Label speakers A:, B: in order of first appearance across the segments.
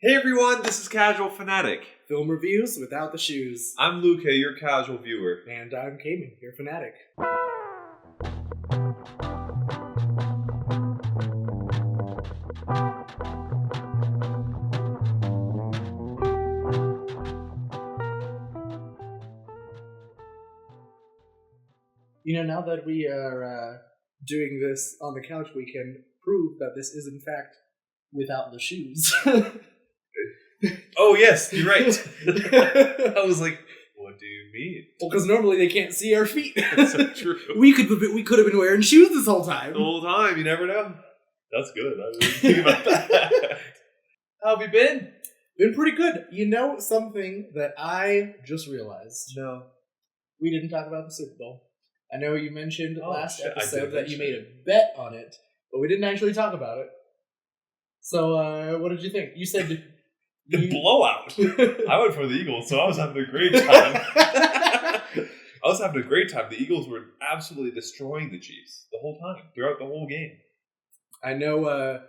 A: Hey everyone, this is Casual Fanatic.
B: Film reviews without the shoes.
A: I'm Luke, your casual viewer.
B: And I'm Cayman, your fanatic. You know, now that we are doing this on the couch, we can prove that this is in fact without the shoes.
A: Oh yes, you're right. I was like, what do you mean?
B: Well, because normally they can't see our feet.
A: That's so true.
B: We could have been wearing shoes this whole time.
A: The whole time, you never know. That's good. I didn't think about that. How have you been?
B: Been pretty good. You know something that I just realized?
A: No.
B: We didn't talk about the Super Bowl. I know you mentioned last
A: shit,
B: episode that you made a bet on it, but we didn't actually talk about it. So, what did you think? You said...
A: The blowout. I went for the Eagles, so I was having a great time. The Eagles were absolutely destroying the Chiefs the whole time, throughout the whole game.
B: I know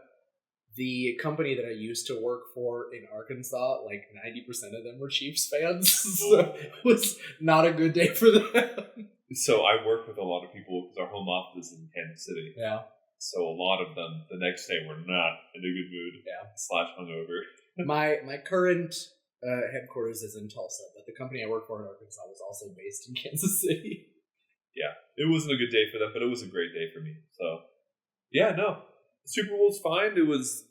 B: the company that I used to work for in Arkansas, like 90% of them were Chiefs fans, so it was not a good day for them.
A: So I work with a lot of people because our home office is in Kansas City.
B: Yeah.
A: So a lot of them the next day were not in a good mood. Yeah. / hungover.
B: My current headquarters is in Tulsa, but the company I work for in Arkansas was also based in Kansas City.
A: Yeah, it wasn't a good day for them, but it was a great day for me. So, yeah, no. The Super Bowl was fine. It was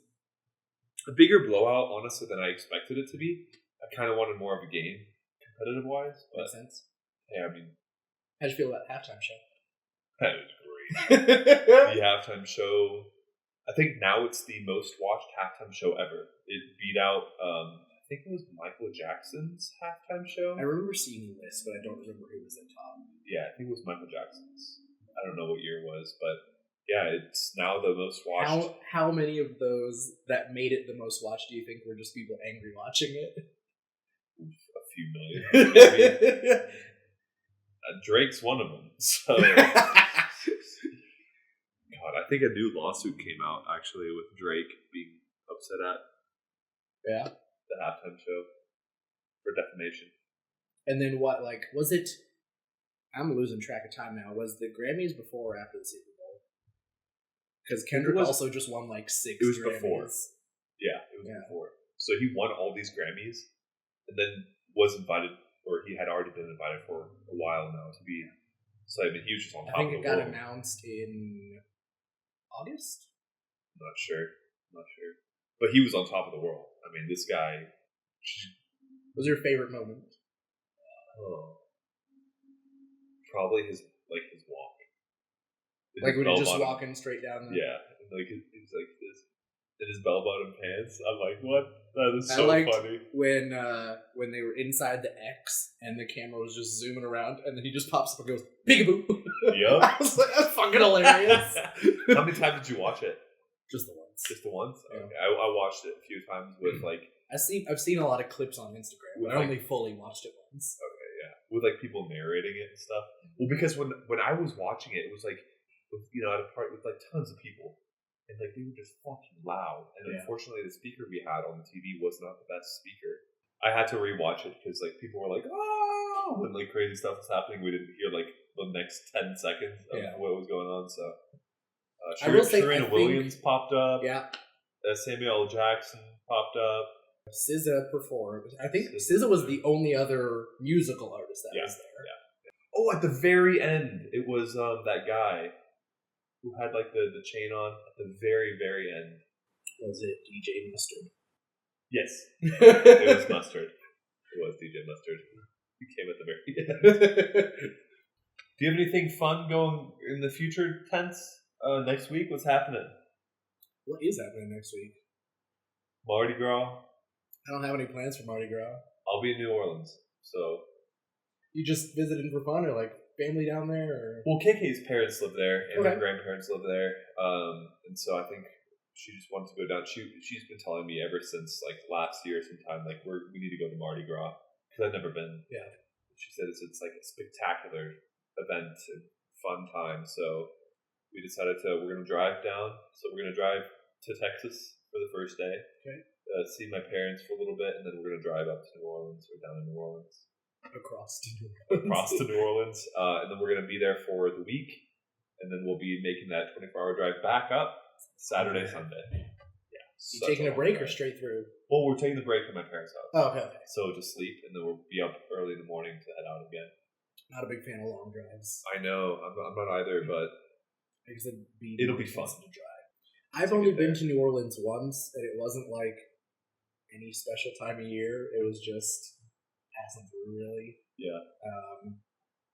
A: a bigger blowout, honestly, than I expected it to be. I kind of wanted more of a game, competitive-wise.
B: Makes sense.
A: Yeah, I mean...
B: How'd you feel about the halftime show?
A: That was great. The halftime show... I think now it's the most watched halftime show ever. It beat out, I think it was Michael Jackson's halftime show.
B: I remember seeing the list, but I don't remember who was at top.
A: Yeah, I think it was Michael Jackson's. I don't know what year it was, but yeah, it's now the most watched.
B: How many of those that made it the most watched do you think were just people angry watching it?
A: A few million. Drake's one of them, so... God, I think a new lawsuit came out, actually, with Drake being upset at the halftime show for defamation.
B: And then what, like, was it... I'm losing track of time now. Was the Grammys before or after the Super Bowl? Because Kendrick also just won, like, 6 Grammys.
A: It was before. Yeah, it was before. So he won all these Grammys, and then was invited, or he had already been invited for a while now to be... So, I mean, he was just on top of the world.
B: I think it got announced in... August?
A: Not sure. But he was on top of the world. I mean, this guy...
B: What was your favorite moment?
A: Oh. Probably his walk.
B: Like when he's just walking straight down the...
A: Yeah. Like, he's like this. In his bell-bottom pants. I'm like, what? That is so funny.
B: When they were inside the X and the camera was just zooming around and then he just pops up and goes, peekaboo!
A: Yep.
B: I was like, that's fucking hilarious.
A: How many times did you watch it?
B: Just the once.
A: Just the once?
B: Yeah.
A: Okay. I watched it a few times with like...
B: I've seen a lot of clips on Instagram, but I only fully watched it once.
A: Okay, yeah. With like people narrating it and stuff. Well, because when I was watching it, it was like, at a part with like tons of people. And like they were just fucking loud. And unfortunately the speaker we had on the TV was not the best speaker. I had to rewatch it because like people were like, oh, and like crazy stuff was happening. We didn't hear like the next 10 seconds of what was going on. So Serena Williams popped up.
B: Yeah.
A: Samuel L. Jackson popped up.
B: SZA performed. I think SZA was the only other musical artist that was there.
A: Yeah. Oh, at the very end, it was that guy who had like the chain on at the very, very end.
B: Was it DJ Mustard?
A: Yes. It was Mustard. It was DJ Mustard. He came at the very end. Do you have anything fun going in the future tense? Next week? What's happening?
B: What is happening next week?
A: Mardi Gras.
B: I don't have any plans for Mardi Gras.
A: I'll be in New Orleans, so...
B: You just visited for fun, or like family down there? Or?
A: Well, KK's parents live there, and her grandparents live there, and so I think she just wanted to go down. She's been telling me ever since like last year sometime, like we need to go to Mardi Gras, because I've never been.
B: Yeah.
A: She said it's like a spectacular event and fun time, so we decided we're going to drive down. So we're going to drive to Texas for the first day.
B: Okay.
A: see my parents for a little bit, and then we're gonna drive up to New Orleans or down in New Orleans.
B: Across to
A: New Orleans, and then we're gonna be there for the week, and then we'll be making that 24-hour drive back up Saturday, Sunday. Yeah.
B: You taking a break or straight through?
A: Well, we're taking the break from my parents' house.
B: Oh, okay.
A: So just sleep, and then we'll be up early in the morning to head out again.
B: Not a big fan of long drives.
A: I know, I'm not either, but it'll be fun
B: to drive. I've only been to New Orleans once, and it wasn't like any special time of year. It was just passing through, really.
A: Yeah.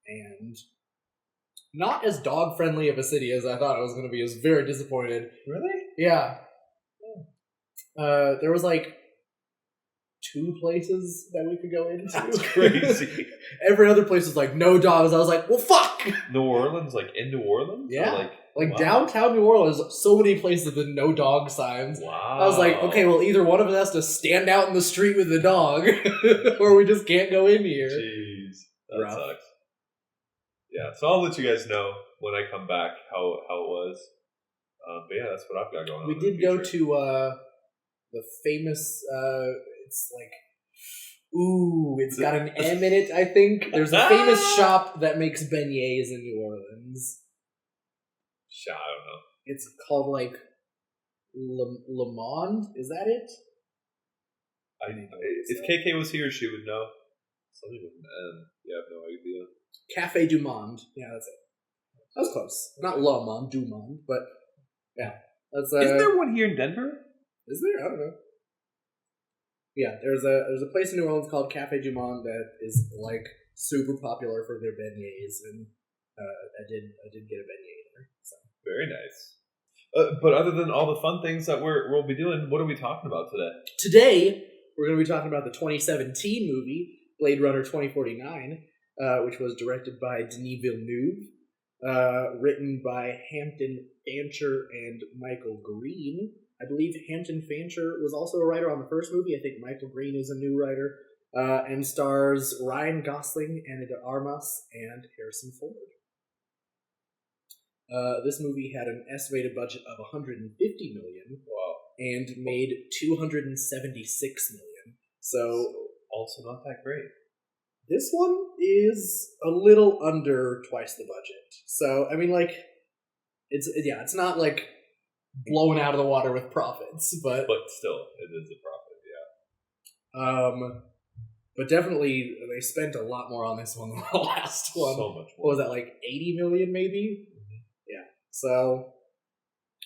B: And not as dog friendly of a city as I thought it was going to be. I was very disappointed.
A: Really?
B: Yeah. There was like 2 places that we could go into.
A: That's crazy.
B: Every other place was like no dogs. I was like, well, fuck.
A: New Orleans, like in New Orleans?
B: Yeah. Like downtown New Orleans, so many places with no dog signs.
A: Wow.
B: I was like, okay, well, either one of us has to stand out in the street with the dog, or we just can't go in here.
A: Jeez, that sucks. Yeah, so I'll let you guys know when I come back how it was. But yeah, that's what I've got going on.
B: We did go to the famous. It's like. Ooh, it's got an M in it, I think. There's a famous shop that makes beignets in New Orleans.
A: I don't know.
B: It's called like Le Monde. Is that it?
A: If KK was here, she would know. Something with an M. Yeah, I have no idea.
B: Cafe du Monde. Yeah, that's it. That was close. Not Le Monde, du Monde, but yeah. That's,
A: Isn't there one here in Denver?
B: Is there? I don't know. Yeah, there's a place in New Orleans called Cafe du Monde that is like super popular for their beignets, and I did get a beignet there. So.
A: Very nice. But other than all the fun things that we'll be doing, what are we talking about today?
B: Today we're going to be talking about the 2017 movie Blade Runner 2049, which was directed by Denis Villeneuve, written by Hampton Fancher and Michael Green. I believe Hampton Fancher was also a writer on the first movie. I think Michael Green is a new writer. And stars Ryan Gosling, Ana de Armas, and Harrison Ford. This movie had an estimated budget of $150 million.
A: Wow.
B: And made $276 million. So
A: also not that great.
B: This one is a little under twice the budget. So I mean, like, it's not like blown out of the water with profits, but
A: still, it is a profit, yeah.
B: But definitely they spent a lot more on this one than the last one.
A: So much more.
B: What was that, like 80 million maybe? Mm-hmm. Yeah. So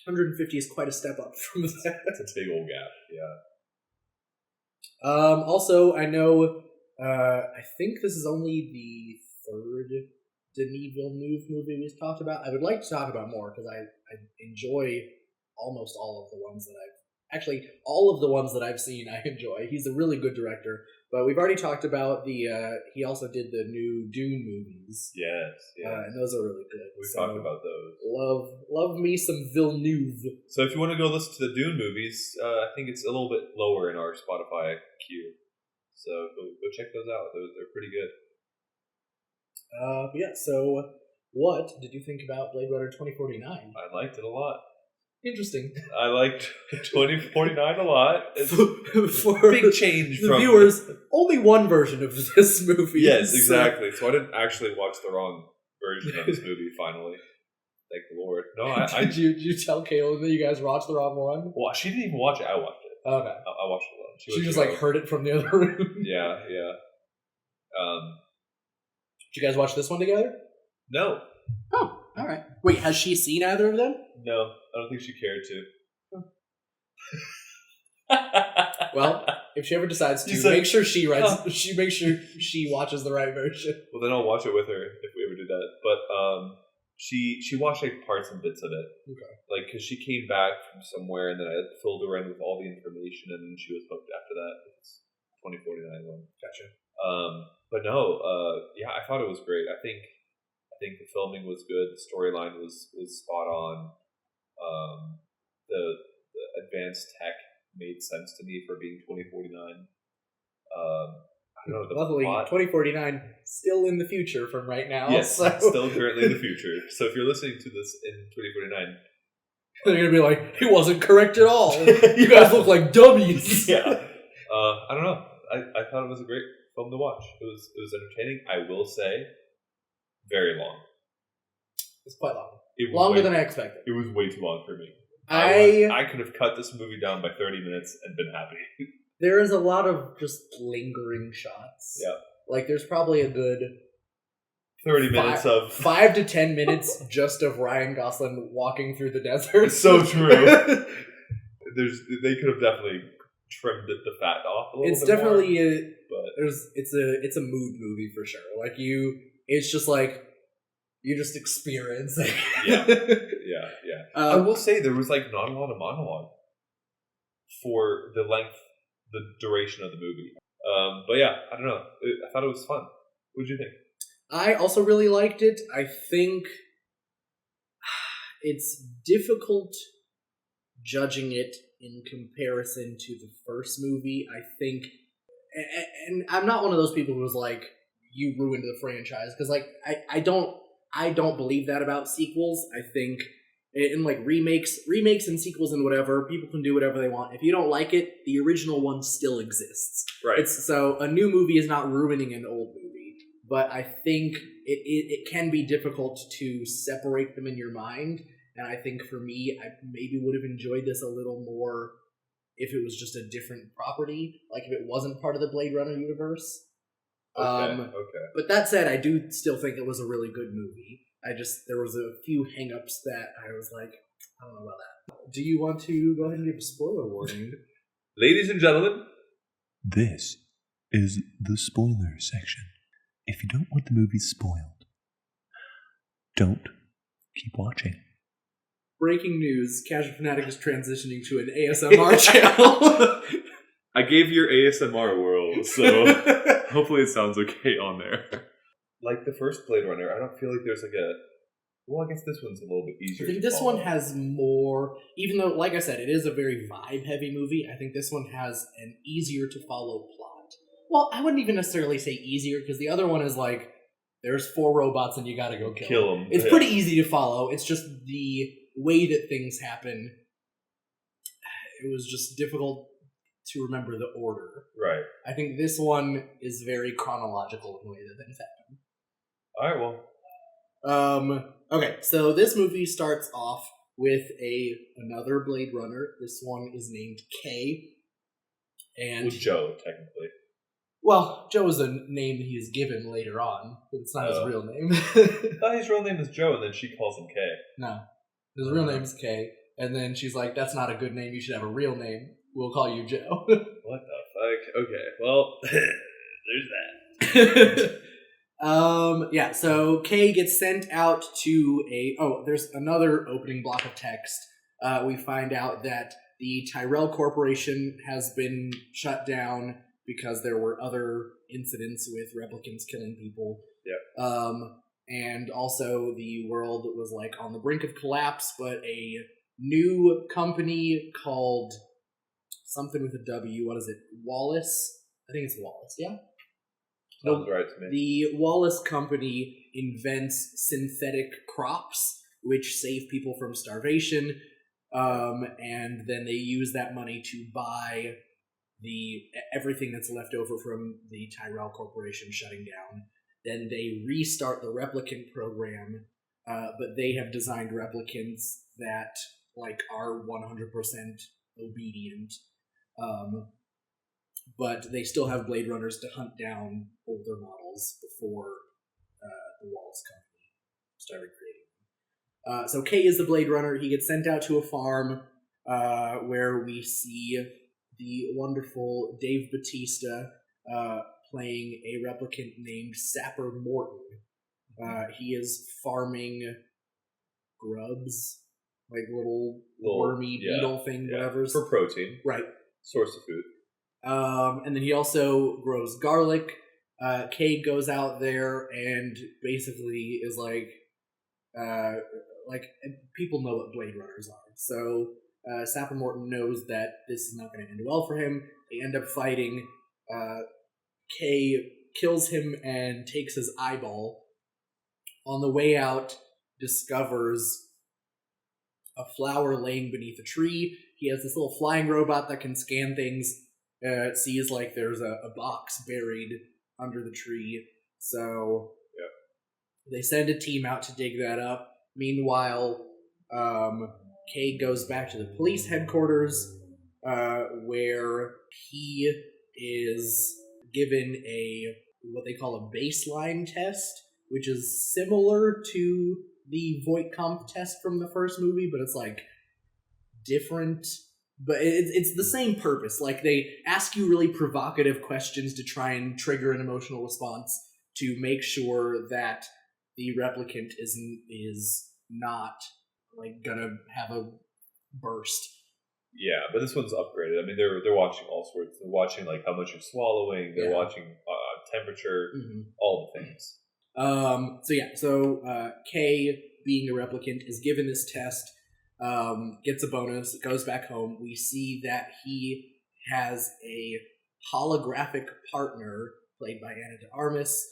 B: 150 is quite a step up from that.
A: It's a big old gap, yeah.
B: Also, I know, I think this is only the third Denis Villeneuve movie we've talked about. I would like to talk about more because I enjoy almost all of the ones that all of the ones that I've seen I enjoy. He's a really good director, but we've already talked about he also did the new Dune movies.
A: Yes.
B: And those are really good.
A: We've talked about those.
B: Love me some Villeneuve.
A: So if you want to go listen to the Dune movies, I think it's a little bit lower in our Spotify queue. So go check those out. They're pretty good.
B: But yeah, so what did you think about Blade Runner 2049?
A: I liked it a lot.
B: Interesting.
A: I liked 2049 a lot. It's
B: for
A: big change
B: the
A: from
B: viewers. Only one version of this movie.
A: Yes, exactly. So I didn't actually watch the wrong version of this movie. Finally, thank the Lord. No,
B: did you tell Kayla that you guys watched the wrong one?
A: Well, she didn't even watch it. I watched it.
B: Okay,
A: I watched it alone.
B: She just like heard it from the other room.
A: Yeah.
B: Did you guys watch this one together?
A: No.
B: Oh, all right. Wait, has she seen either of them?
A: No, I don't think she cared to.
B: Well, if she ever decides to, make sure she watches the right version.
A: Well, then I'll watch it with her if we ever do that. But she watched like parts and bits of it.
B: Okay.
A: Like, because she came back from somewhere, and then I filled her in with all the information, and then she was hooked after that. It's 2049 one.
B: Gotcha.
A: But no, I thought it was great. I think the filming was good. The storyline was spot on. The advanced tech made sense to me for being 2049. I don't know.
B: Luckily,
A: plot,
B: 2049 still in the future from right now.
A: Yes,
B: so.
A: Still currently in the future. So if you're listening to this in 2049,
B: They're gonna be like, he wasn't correct at all. You guys look like dummies.
A: Yeah. I don't know. I thought it was a great film to watch. It was entertaining. I will say, very long.
B: It's quite long. Longer than I expected.
A: It was way too long for me. I could have cut this movie down by 30 minutes and been happy.
B: There is a lot of just lingering shots.
A: Yeah.
B: Like, there's probably a good
A: 30 minutes of
B: 5 to 10 minutes just of Ryan Gosling walking through the desert.
A: So true. They could have definitely trimmed the fat off a little bit.
B: It's definitely
A: more,
B: it's a mood movie for sure. Like it's just like you just experience it.
A: Yeah. I will say there was like not a lot of monologue for the duration of the movie. But yeah, I don't know. I thought it was fun. What did you think?
B: I also really liked it. I think it's difficult judging it in comparison to the first movie. I think, and I'm not one of those people who's like, you ruined the franchise, because like I don't believe that about sequels. I think in like remakes and sequels and whatever, people can do whatever they want. If you don't like it, the original one still exists.
A: Right.
B: So a new movie is not ruining an old movie, but I think it can be difficult to separate them in your mind. And I think for me, I maybe would have enjoyed this a little more if it was just a different property, like if it wasn't part of the Blade Runner universe.
A: Okay.
B: But that said, I do still think it was a really good movie. There was a few hang-ups that I was like, I don't know about that. Do you want to go ahead and give a spoiler warning?
A: Ladies and gentlemen,
C: this is the spoiler section. If you don't want the movie spoiled, don't keep watching.
B: Breaking news, Casual Fanatic is transitioning to an ASMR channel.
A: I gave your ASMR world, so hopefully it sounds okay on there. Like the first Blade Runner, I don't feel like there's like well, I guess this one's a little bit easier.
B: I think this one has more, even though, like I said, it is a very vibe-heavy movie, I think this one has an easier-to-follow plot. Well, I wouldn't even necessarily say easier, because the other one is like, there's 4 robots and you gotta go kill them. It's pretty easy to follow, it's just the way that things happen. It was just difficult to remember the order.
A: Right.
B: I think this one is very chronological in the way that things happen.
A: Alright, well.
B: Okay, so this movie starts off with another Blade Runner. This one is named K. And
A: Joe, technically.
B: Well, Joe is a name he is given later on, but it's not his real name.
A: I thought his real name is Joe, and then she calls him K.
B: No. His real name is K, and then she's like, that's not a good name, you should have a real name. We'll call you Joe.
A: What the fuck? Okay, well, there's that.
B: Yeah, so Kay gets sent out to there's another opening block of text. We find out that the Tyrell Corporation has been shut down because there were other incidents with replicants killing people.
A: Yep.
B: And also the world was like on the brink of collapse, but a new company called something with a W. What is it? Wallace? I think it's Wallace, yeah?
A: Sounds right to me.
B: The Wallace Company invents synthetic crops, which save people from starvation, and then they use that money to buy everything that's left over from the Tyrell Corporation shutting down. Then they restart the replicant program, but they have designed replicants that like are 100% obedient. But they still have Blade Runners to hunt down older models before the Wallace Company started creating them. So Kay is the Blade Runner. He gets sent out to a farm where we see the wonderful Dave Bautista playing a replicant named Sapper Morton. He is farming grubs, like little wormy beetle thing, whatever.
A: For protein.
B: Right.
A: Source of food.
B: And then he also grows garlic. Kay goes out there and basically is like people know what Blade Runners are. So Sapper Morton knows that this is not going to end well for him. They end up fighting. Kay kills him and takes his eyeball. On the way out, discovers a flower laying beneath a tree. He has this little flying robot that can scan things. It sees like there's a box buried under the tree. So they send a team out to dig that up. Meanwhile, Kay goes back to the police headquarters, where he is given what they call a baseline test, which is similar to the Voight-Kampff test from the first movie, but it's like different. But it's the same purpose. Like, they ask you really provocative questions to try and trigger an emotional response to make sure that the replicant is not like gonna have a burst.
A: Yeah, but this one's upgraded. I mean, they're watching all sorts. They're watching like how much you're swallowing. They're watching temperature, all the things.
B: So Kay, being a replicant, is given this test, gets a bonus, goes back home. We see that he has a holographic partner played by Ana de Armas,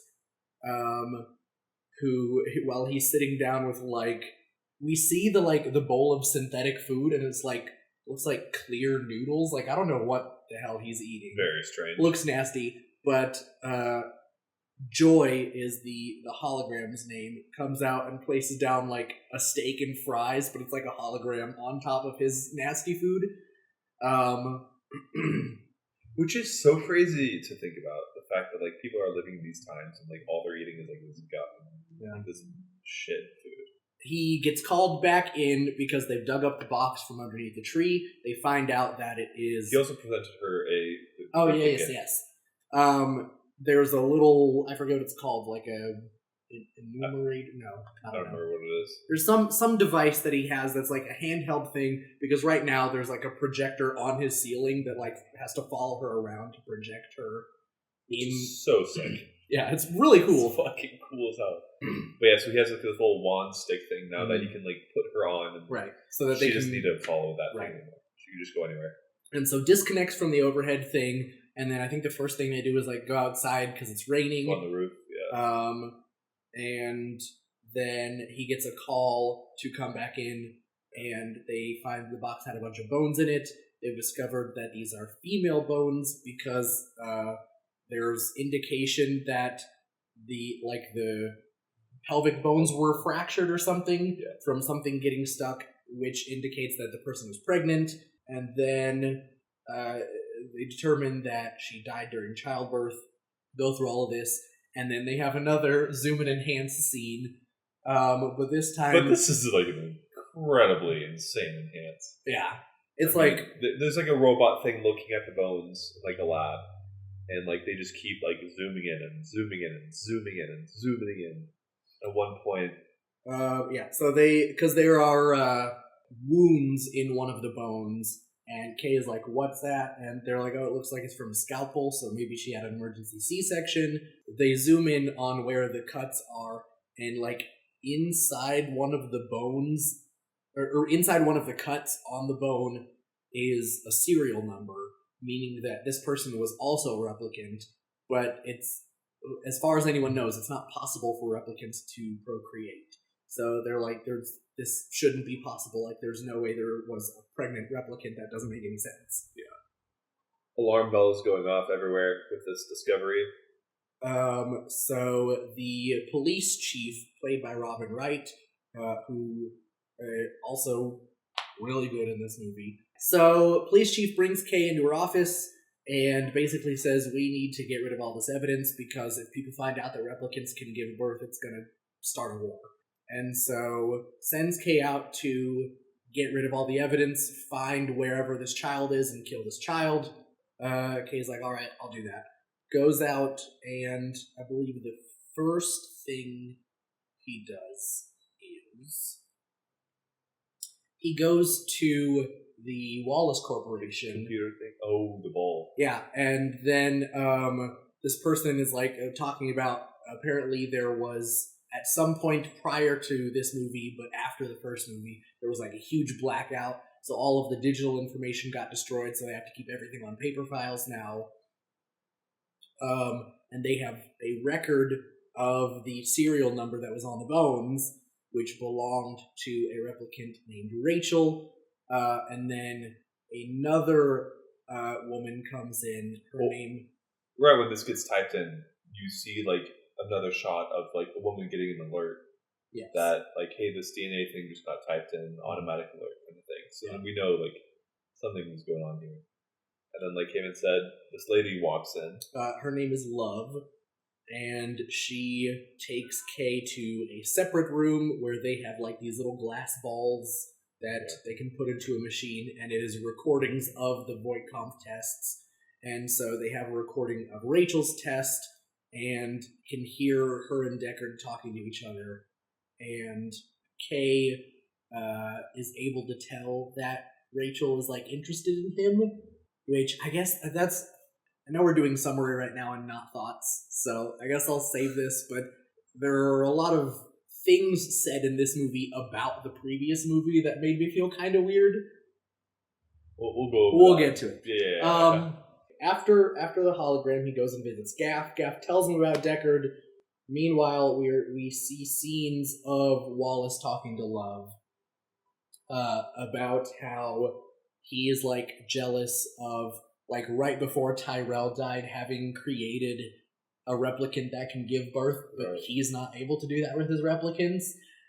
B: who, while he's sitting down with we see the bowl of synthetic food, and it's looks like clear noodles. Like, I don't know what the hell he's eating.
A: Very strange.
B: Looks nasty, but Joy is the hologram's name. Comes out and places down like a steak and fries, but it's like a hologram on top of his nasty food.
A: Which is so crazy to think about, the fact that like people are living in these times and like all they're eating is like this gut, like this shit food.
B: He gets called back in because they've dug up the box from underneath the tree. They find out that it is.
A: He also presented her a.
B: Oh yes. There's a little, I forget what it's called, like a enumerator. No,
A: I don't remember what it is.
B: There's some device that he has that's like a handheld thing, because right now there's like a projector on his ceiling that like has to follow her around to project her.
A: So sick.
B: Yeah, it's really cool.
A: It's fucking cool as hell. But yeah, so he has like this little wand stick thing now that he can like put her on, and
B: right, so that
A: she doesn't need to follow that thing anymore. She can just go anywhere.
B: And so disconnects from the overhead thing, and then I think the first thing they do is like go outside because it's raining.
A: On the roof, yeah.
B: And then he gets a call to come back in, and they find the box had a bunch of bones in it. They've discovered that these are female bones because there's indication that the pelvic bones were fractured or something from something getting stuck, which indicates that the person was pregnant. And then they determine that she died during childbirth, go through all of this, and then they have another zoom and enhance scene. But this time...
A: But this is like an incredibly insane enhance.
B: Yeah. It's
A: there's like a robot thing looking at the bones, like a lab. And like they just keep like zooming in and zooming in and zooming in and zooming in. At one point...
B: so because there are wounds in one of the bones, and Kay is like, what's that? And they're like, oh, it looks like it's from a scalpel, so maybe she had an emergency C-section. They zoom in on where the cuts are, and like inside one of the bones, or inside one of the cuts on the bone is a serial number, meaning that this person was also a replicant, but it's, as far as anyone knows, it's not possible for replicants to procreate. So they're like, this shouldn't be possible. Like, there's no way there was a pregnant replicant. That doesn't make any sense.
A: Yeah. Alarm bells going off everywhere with this discovery.
B: So the police chief, played by Robin Wright, who also really good in this movie. So police chief brings Kay into her office and basically says, we need to get rid of all this evidence because if people find out that replicants can give birth, it's going to start a war. And so sends Kay out to get rid of all the evidence, find wherever this child is, and kill this child. Kay's like, all right, I'll do that. Goes out, and I believe the first thing he does is he goes to the Wallace Corporation.
A: Computer thing. Oh, the ball.
B: Yeah, and then this person is like talking about, apparently there was, at some point prior to this movie, but after the first movie, there was like a huge blackout. So all of the digital information got destroyed, so they have to keep everything on paper files now. And they have a record of the serial number that was on the bones, which belonged to a replicant named Rachel. And then another woman comes in. Her name...
A: Right when this gets typed in, you see like another shot of like a woman getting an alert.
B: Yes.
A: That like, hey, this DNA thing just got typed in, automatic alert kind of thing. So then we know like something is going on here. And then, like Kevin said, this lady walks in.
B: Her name is Love, and she takes Kay to a separate room where they have like these little glass balls that they can put into a machine, and it is recordings of the Voight-Kampff tests. And so they have a recording of Rachel's test, and can hear her and Deckard talking to each other. And Kay is able to tell that Rachel is like interested in him, which I guess that's... I know we're doing summary right now and not thoughts, so I guess I'll save this, but there are a lot of things said in this movie about the previous movie that made me feel kind of weird.
A: We'll
B: get to it.
A: Yeah.
B: After the hologram, he goes and visits Gaff. Gaff tells him about Deckard. Meanwhile, we see scenes of Wallace talking to Love about how he is like jealous of, like, right before Tyrell died, having created a replicant that can give birth, but he's not able to do that with his replicants.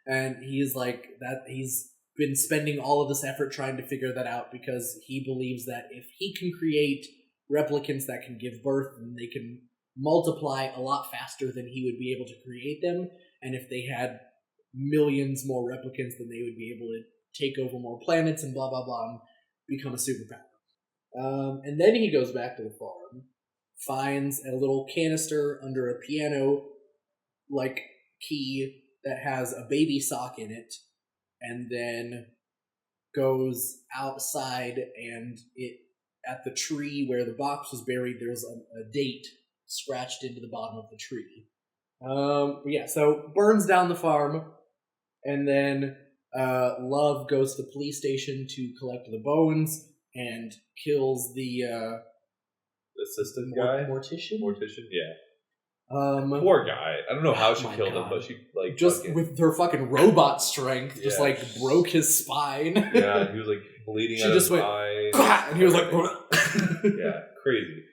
B: And he's like that. He's been spending all of this effort trying to figure that out because he believes that if he can create replicants that can give birth, then they can multiply a lot faster than he would be able to create them. And if they had millions more replicants, then they would be able to take over more planets and blah, blah, blah, and become a superpower. And then he goes back to the farm, finds a little canister under a piano, like, key that has a baby sock in it, and then goes outside, and at the tree where the box was buried, there's a date scratched into the bottom of the tree. So burns down the farm, and then Love goes to the police station to collect the bones and kills the
A: assistant guy?
B: Mortician,
A: yeah. Poor guy. I don't know how she killed him, but she like just
B: with her fucking robot strength, just like broke his spine.
A: Yeah, he was like bleeding out of his eye,
B: and he was like,
A: yeah, crazy.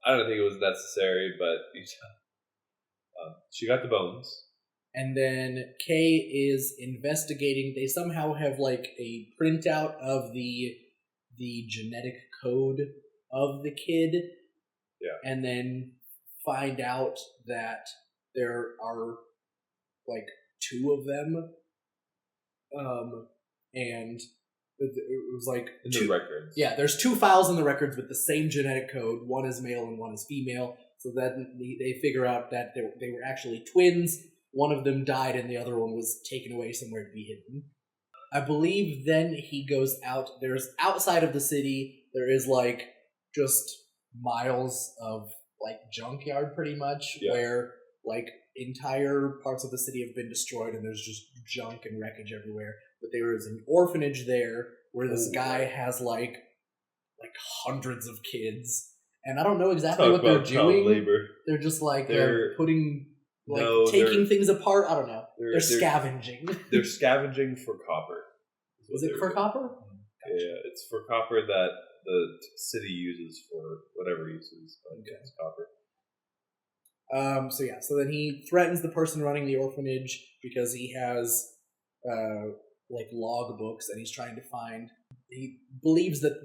A: I don't think it was necessary, but she got the bones.
B: And then Kay is investigating. They somehow have like a printout of the genetic code of the kid.
A: Yeah.
B: And then find out that there are like two of them. And it was like
A: in the records.
B: Yeah, there's two files in the records with the same genetic code. One is male and one is female. So that they figure out that they were actually twins. One of them died and the other one was taken away somewhere to be hidden. I believe then he goes out. There's outside of the city, there is like just miles of like junkyard pretty much, where like entire parts of the city have been destroyed and there's just junk and wreckage everywhere. But there is an orphanage there where this guy has like hundreds of kids. And I don't know exactly what they're doing.
A: Labor.
B: They're just like
A: they're
B: putting... taking things apart? I don't know. They're scavenging.
A: They're scavenging for copper.
B: Is it for copper?
A: Gotcha. Yeah, it's for copper that the city uses for whatever uses. Okay. It's copper.
B: So then he threatens the person running the orphanage because he has log books and he's trying to find... He believes that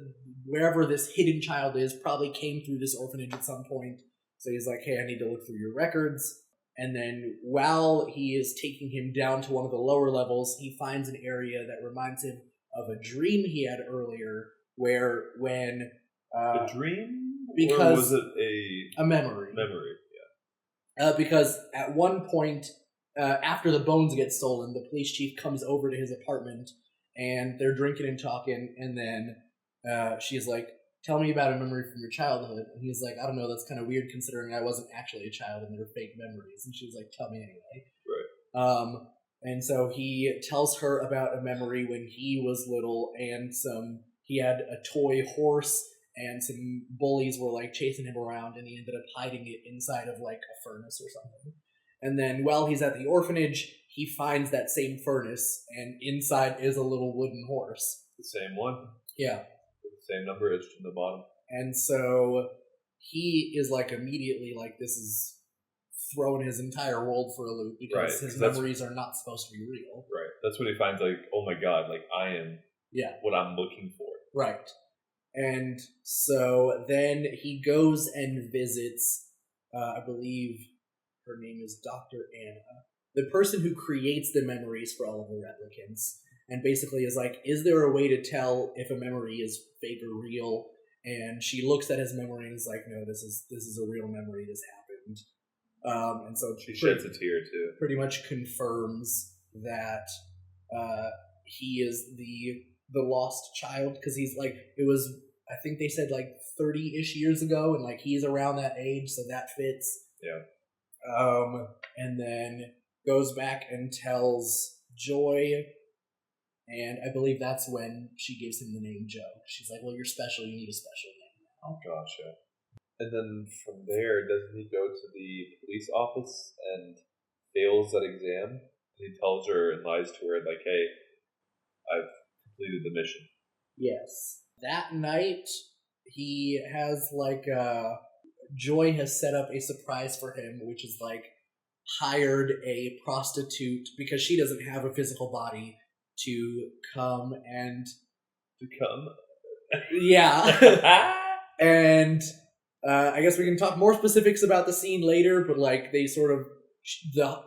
B: wherever this hidden child is probably came through this orphanage at some point. So he's like, hey, I need to look through your records. And then while he is taking him down to one of the lower levels, he finds an area that reminds him of a dream he had earlier, where when...
A: a dream?
B: Because
A: or was it
B: a memory?
A: Memory, yeah.
B: Because at one point, after the bones get stolen, the police chief comes over to his apartment, and they're drinking and talking, and then she's like, tell me about a memory from your childhood. And he's like, I don't know, that's kind of weird considering I wasn't actually a child and they were fake memories. And she's like, tell me anyway.
A: Right.
B: And so he tells her about a memory when he was little and he had a toy horse and some bullies were like chasing him around and he ended up hiding it inside of like a furnace or something. And then while he's at the orphanage, he finds that same furnace, and inside is a little wooden horse.
A: The same one.
B: Yeah.
A: The same number etched in the bottom.
B: And so he is like immediately like, this is throwing his entire world for a loop because his memories are not supposed to be real.
A: Right. That's when he finds like, oh my god, like I am what I'm looking for.
B: Right. And so then he goes and visits, I believe her name is Dr. Anna, the person who creates the memories for all of the replicants, and basically is like, is there a way to tell if a memory is fake or real? And she looks at his memory and is like, no, this is a real memory, this happened. And so
A: she sheds a tear too.
B: Pretty much confirms that he is the lost child, because he's like, it was, I think they said like 30-ish years ago, and like he's around that age, so that fits.
A: Yeah.
B: And then goes back and tells Joy, and I believe that's when she gives him the name Joe. She's like, well, you're special, you need a special name now.
A: Gotcha. And then from there, doesn't he go to the police office and fails that exam? And he tells her and lies to her like, hey, I've completed the mission.
B: Yes. That night, he has like Joy has set up a surprise for him, which is like hired a prostitute because she doesn't have a physical body to come and yeah. And I guess we can talk more specifics about the scene later, but like they sort of the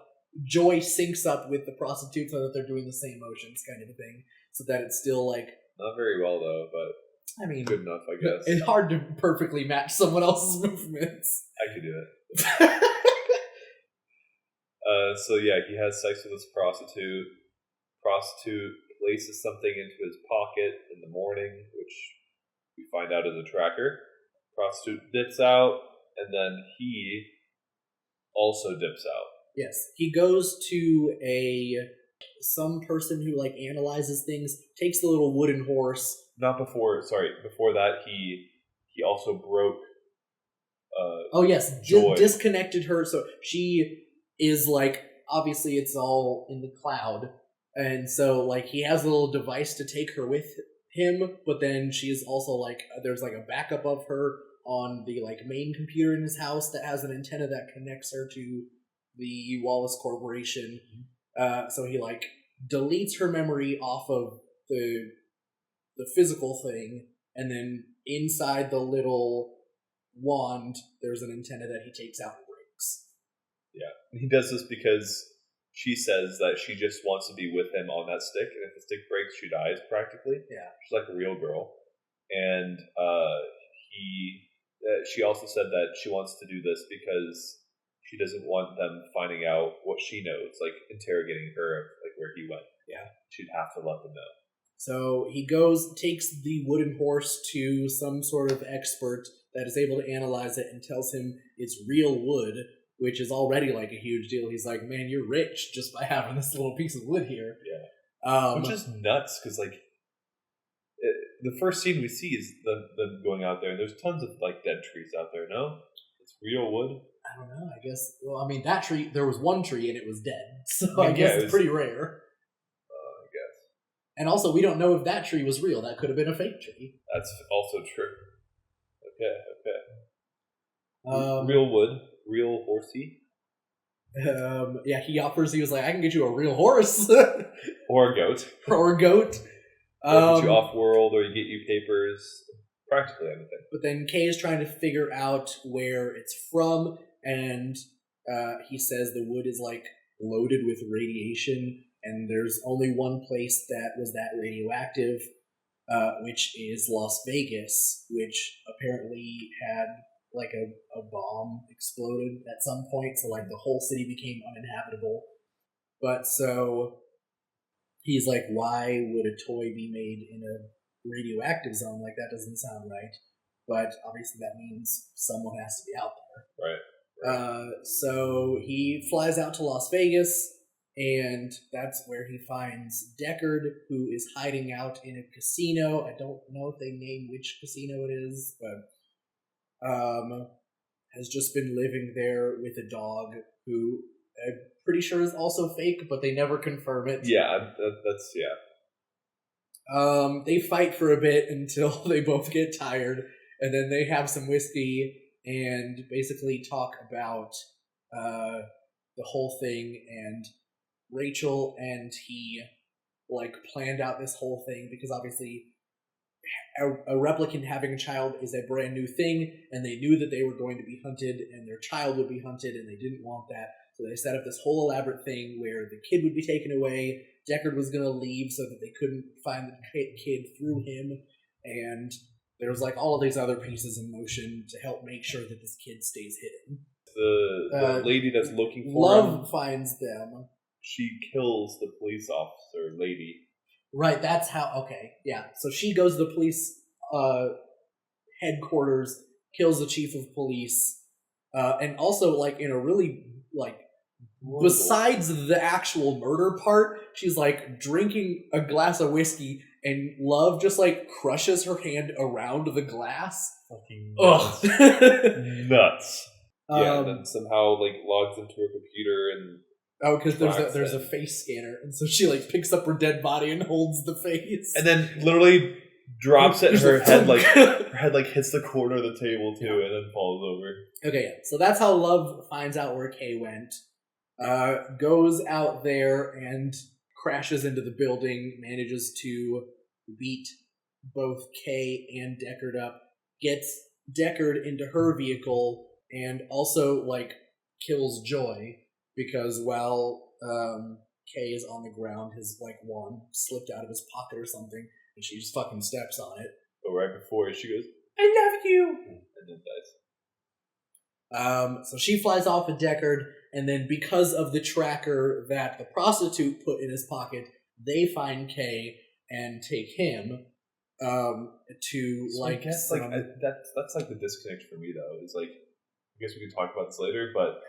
B: Joy syncs up with the prostitute so that they're doing the same motions kind of a thing, so that it's still like
A: not very well though, but I mean good enough, I guess.
B: It's hard to perfectly match someone else's movements.
A: I could do it. So yeah, he has sex with this prostitute. Prostitute places something into his pocket in the morning, which we find out is a tracker. Prostitute dips out, and then he also dips out.
B: Yes, he goes to some person who like analyzes things, takes the little wooden horse.
A: Before that, he also broke.
B: Disconnected her, so she is like, obviously it's all in the cloud, and so like he has a little device to take her with him, but then she is also like, there's like a backup of her on the like main computer in his house that has an antenna that connects her to the Wallace Corporation. So he like deletes her memory off of the physical thing, and then inside the little wand there's an antenna that he takes out and breaks.
A: Yeah, and he does this because she says that she just wants to be with him on that stick, and if the stick breaks, she dies practically.
B: Yeah,
A: she's like a real girl, and she also said that she wants to do this because she doesn't want them finding out what she knows, like interrogating her, like where he went.
B: Yeah,
A: she'd have to let them know.
B: So he takes the wooden horse to some sort of expert that is able to analyze it and tells him it's real wood, which is already like a huge deal. He's like, man, you're rich just by having this little piece of wood here.
A: Yeah. Which is nuts, because like the first scene we see is them going out there, and there's tons of like dead trees out there, no? It's real wood?
B: I don't know, I guess. Well, I mean, that tree, there was one tree and it was dead. So I guess it's pretty rare.
A: I guess.
B: And also, we don't know if that tree was real. That could have been a fake tree.
A: That's also true. Okay. Real wood. Real horsey.
B: Yeah, he was like, I can get you a real horse.
A: Or a goat.
B: Or a goat.
A: Or get you off-world, or you get you papers. Practically anything.
B: But then Kay is trying to figure out where it's from, and he says the wood is like loaded with radiation, and there's only one place that was that radioactive, which is Las Vegas, which apparently had like a bomb exploded at some point, so like the whole city became uninhabitable. But so he's like, why would a toy be made in a radioactive zone? Like, that doesn't sound right. But obviously that means someone has to be out there.
A: Right.
B: So he flies out to Las Vegas, and that's where he finds Deckard, who is hiding out in a casino. I don't know if they name which casino it is, but has just been living there with a dog who I'm pretty sure is also fake, but they never confirm it.
A: Yeah, that's.
B: They fight for a bit until they both get tired, and then they have some whiskey and basically talk about the whole thing. And Rachel and he planned out this whole thing because obviously a replicant having a child is a brand new thing, and they knew that they were going to be hunted and their child would be hunted, and they didn't want that. So they set up this whole elaborate thing where the kid would be taken away. Deckard was going to leave so that they couldn't find the kid through him, and there was all of these other pieces in motion to help make sure that this kid stays hidden.
A: The lady that's looking for
B: Love finds them.
A: She kills the police officer lady.
B: Right, that's how. Okay, yeah. So she goes to the police headquarters, kills the chief of police, and also in a really besides the actual murder part, she's drinking a glass of whiskey, and Love just crushes her hand around the glass.
A: Fucking
B: nuts.
A: Nuts. Yeah, and then somehow logs into her computer and
B: because there's a face scanner, and so she picks up her dead body and holds the face,
A: and then literally drops it. And her head hits the corner of the table too, and then falls over.
B: Okay, yeah. So that's how Love finds out where Kay went. Goes out there and crashes into the building, manages to beat both Kay and Deckard up, gets Deckard into her vehicle, and also kills Joy because while Kay is on the ground, his wand slipped out of his pocket or something, and she just fucking steps on it.
A: But right before she goes,
B: "I love you,"
A: and then dies.
B: So she flies off with Deckard. And then because of the tracker that the prostitute put in his pocket, they find Kay and take him to
A: so I guess that's the disconnect for me though. Is I guess we can talk about this later, but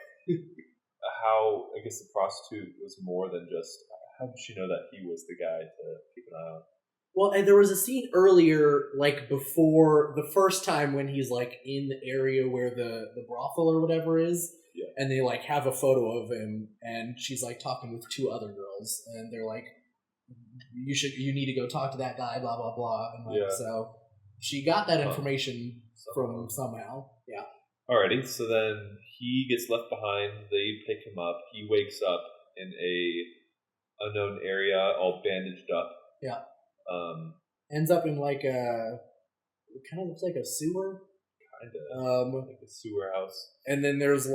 A: how I guess the prostitute was more than just how did she know that he was the guy to keep an eye on?
B: Well, and there was a scene earlier, before the first time when he's in the area where the brothel or whatever is.
A: Yeah.
B: And they have a photo of him, and she's talking with two other girls, and they're you need to go talk to that guy, blah blah blah, and so she got that information from somehow. Yeah.
A: Alrighty, so then he gets left behind. They pick him up. He wakes up in a unknown area, all bandaged up.
B: Yeah. Ends up in it kind of looks like a sewer.
A: Like a sewer house.
B: And then there's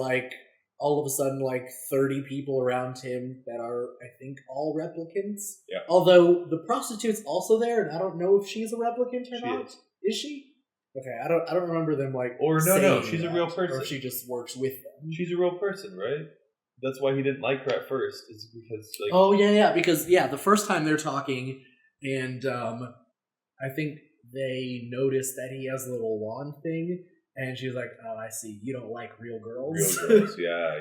B: all of a sudden 30 people around him that are, I think, all replicants.
A: Yeah.
B: Although the prostitute's also there, and I don't know if she's a replicant or not. Is she? Okay, I don't remember them
A: or no, she's a real person.
B: Or she just works with them.
A: She's a real person, right? That's why he didn't like her at first. Is because
B: oh yeah, because the first time they're talking, and I think they notice that he has a little wand thing. And she's like, "Oh, I see. You don't like real girls."
A: Real girls, yeah.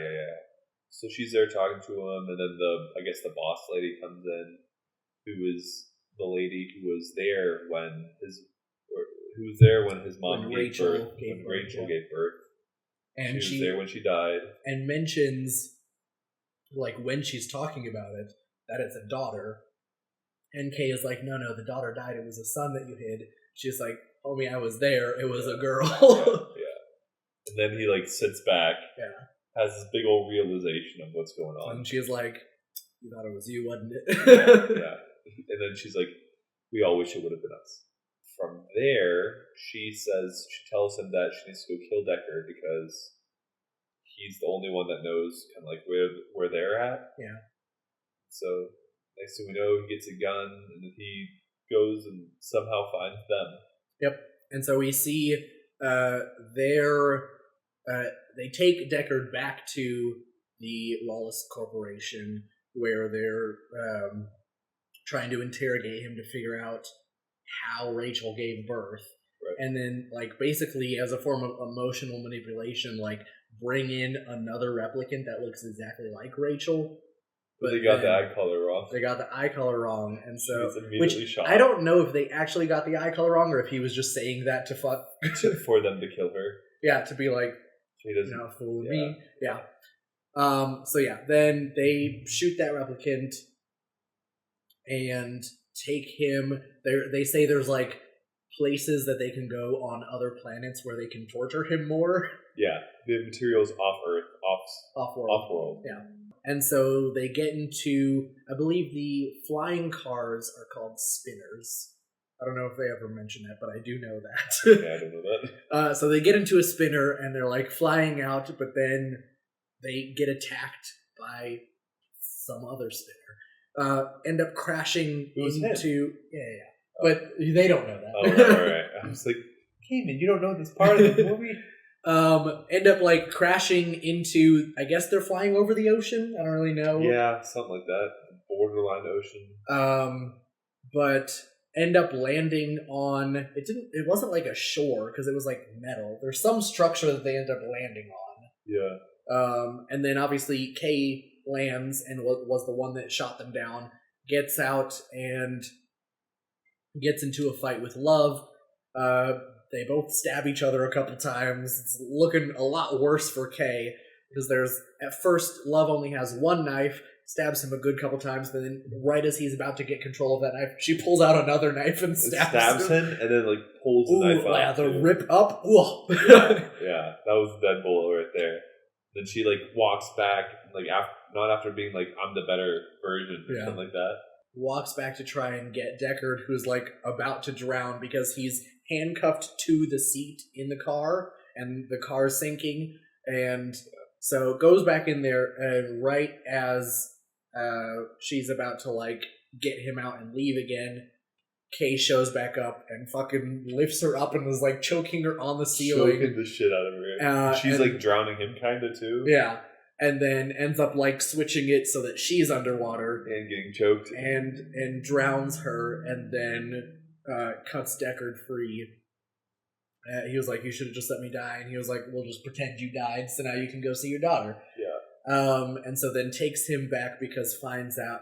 A: So she's there talking to him, and then I guess the boss lady comes in, who is the lady who was there when his mom gave birth. When Rachel gave birth, and she was there when she died,
B: and mentions when she's talking about it that it's a daughter. And Kay is like, "No, the daughter died. It was a son that you hid." She's like, "Homie, I was there. It was a girl."
A: yeah. And then he sits back.
B: Yeah.
A: Has this big old realization of what's going on.
B: And she's like, "You thought it was you, wasn't it?"
A: yeah. And then she's like, "We all wish it would have been us." From there, she tells him that she needs to go kill Deckard because he's the only one that knows kind of where they're at.
B: Yeah.
A: So next thing we know, he gets a gun and then he goes and somehow finds them.
B: Yep. And so we see they take Deckard back to the Lawless Corporation where they're trying to interrogate him to figure out how Rachel gave birth.
A: Right.
B: And then basically as a form of emotional manipulation, bring in another replicant that looks exactly like Rachel.
A: But they got the eye color wrong.
B: They got the eye color wrong, and so
A: shocked.
B: I don't know if they actually got the eye color wrong or if he was just saying that to fuck
A: for them to kill her.
B: Yeah, to be
A: he doesn't
B: fool me. Yeah. So yeah, then they shoot that replicant and take him. They say there's like places that they can go on other planets where they can torture him more.
A: Yeah, the material's off Earth,
B: Off world.
A: off world.
B: Yeah. And so they get into, I believe the flying cars are called spinners. I don't know if they ever mention that, but I do know that.
A: Yeah, I don't know that.
B: So they get into a spinner and they're like flying out, but then they get attacked by some other spinner. End up crashing into... Yeah. But they don't know that.
A: Oh, all right. I was like, Cayman, you don't know this part of the movie?
B: End up like crashing into, I guess they're flying over the ocean. I don't really know.
A: Yeah, something like that. Borderline ocean.
B: But end up landing on, it wasn't like a shore because it was like metal. There's some structure that they end up landing on.
A: Yeah.
B: And then obviously Kay lands and was the one that shot them down, gets out and gets into a fight with Love. They both stab each other a couple times. It's looking a lot worse for Kay because at first Love only has one knife, stabs him a good couple times, but then right as he's about to get control of that knife, she pulls out another knife and stabs him and
A: then like pulls the knife out.
B: Yeah, the rip up.
A: Yeah, that was a dead bullet right there. Then she like walks back, like not after being like, I'm the better version or something like that.
B: Walks back to try and get Deckard, who's like about to drown because he's handcuffed to the seat in the car and the car's sinking. And so goes back in there, and right as she's about to like get him out and leave again, Kay shows back up and fucking lifts her up and was like choking her on the ceiling.
A: Choking the shit out of her. She's like drowning him kind of too.
B: Yeah. And then ends up like switching it so that she's underwater
A: and getting choked
B: and drowns her, and then cuts Deckard free. He was like, "You should have just let me die," and he was like, "We'll just pretend you died, so now you can go see your daughter."
A: Yeah.
B: And so then takes him back because finds out.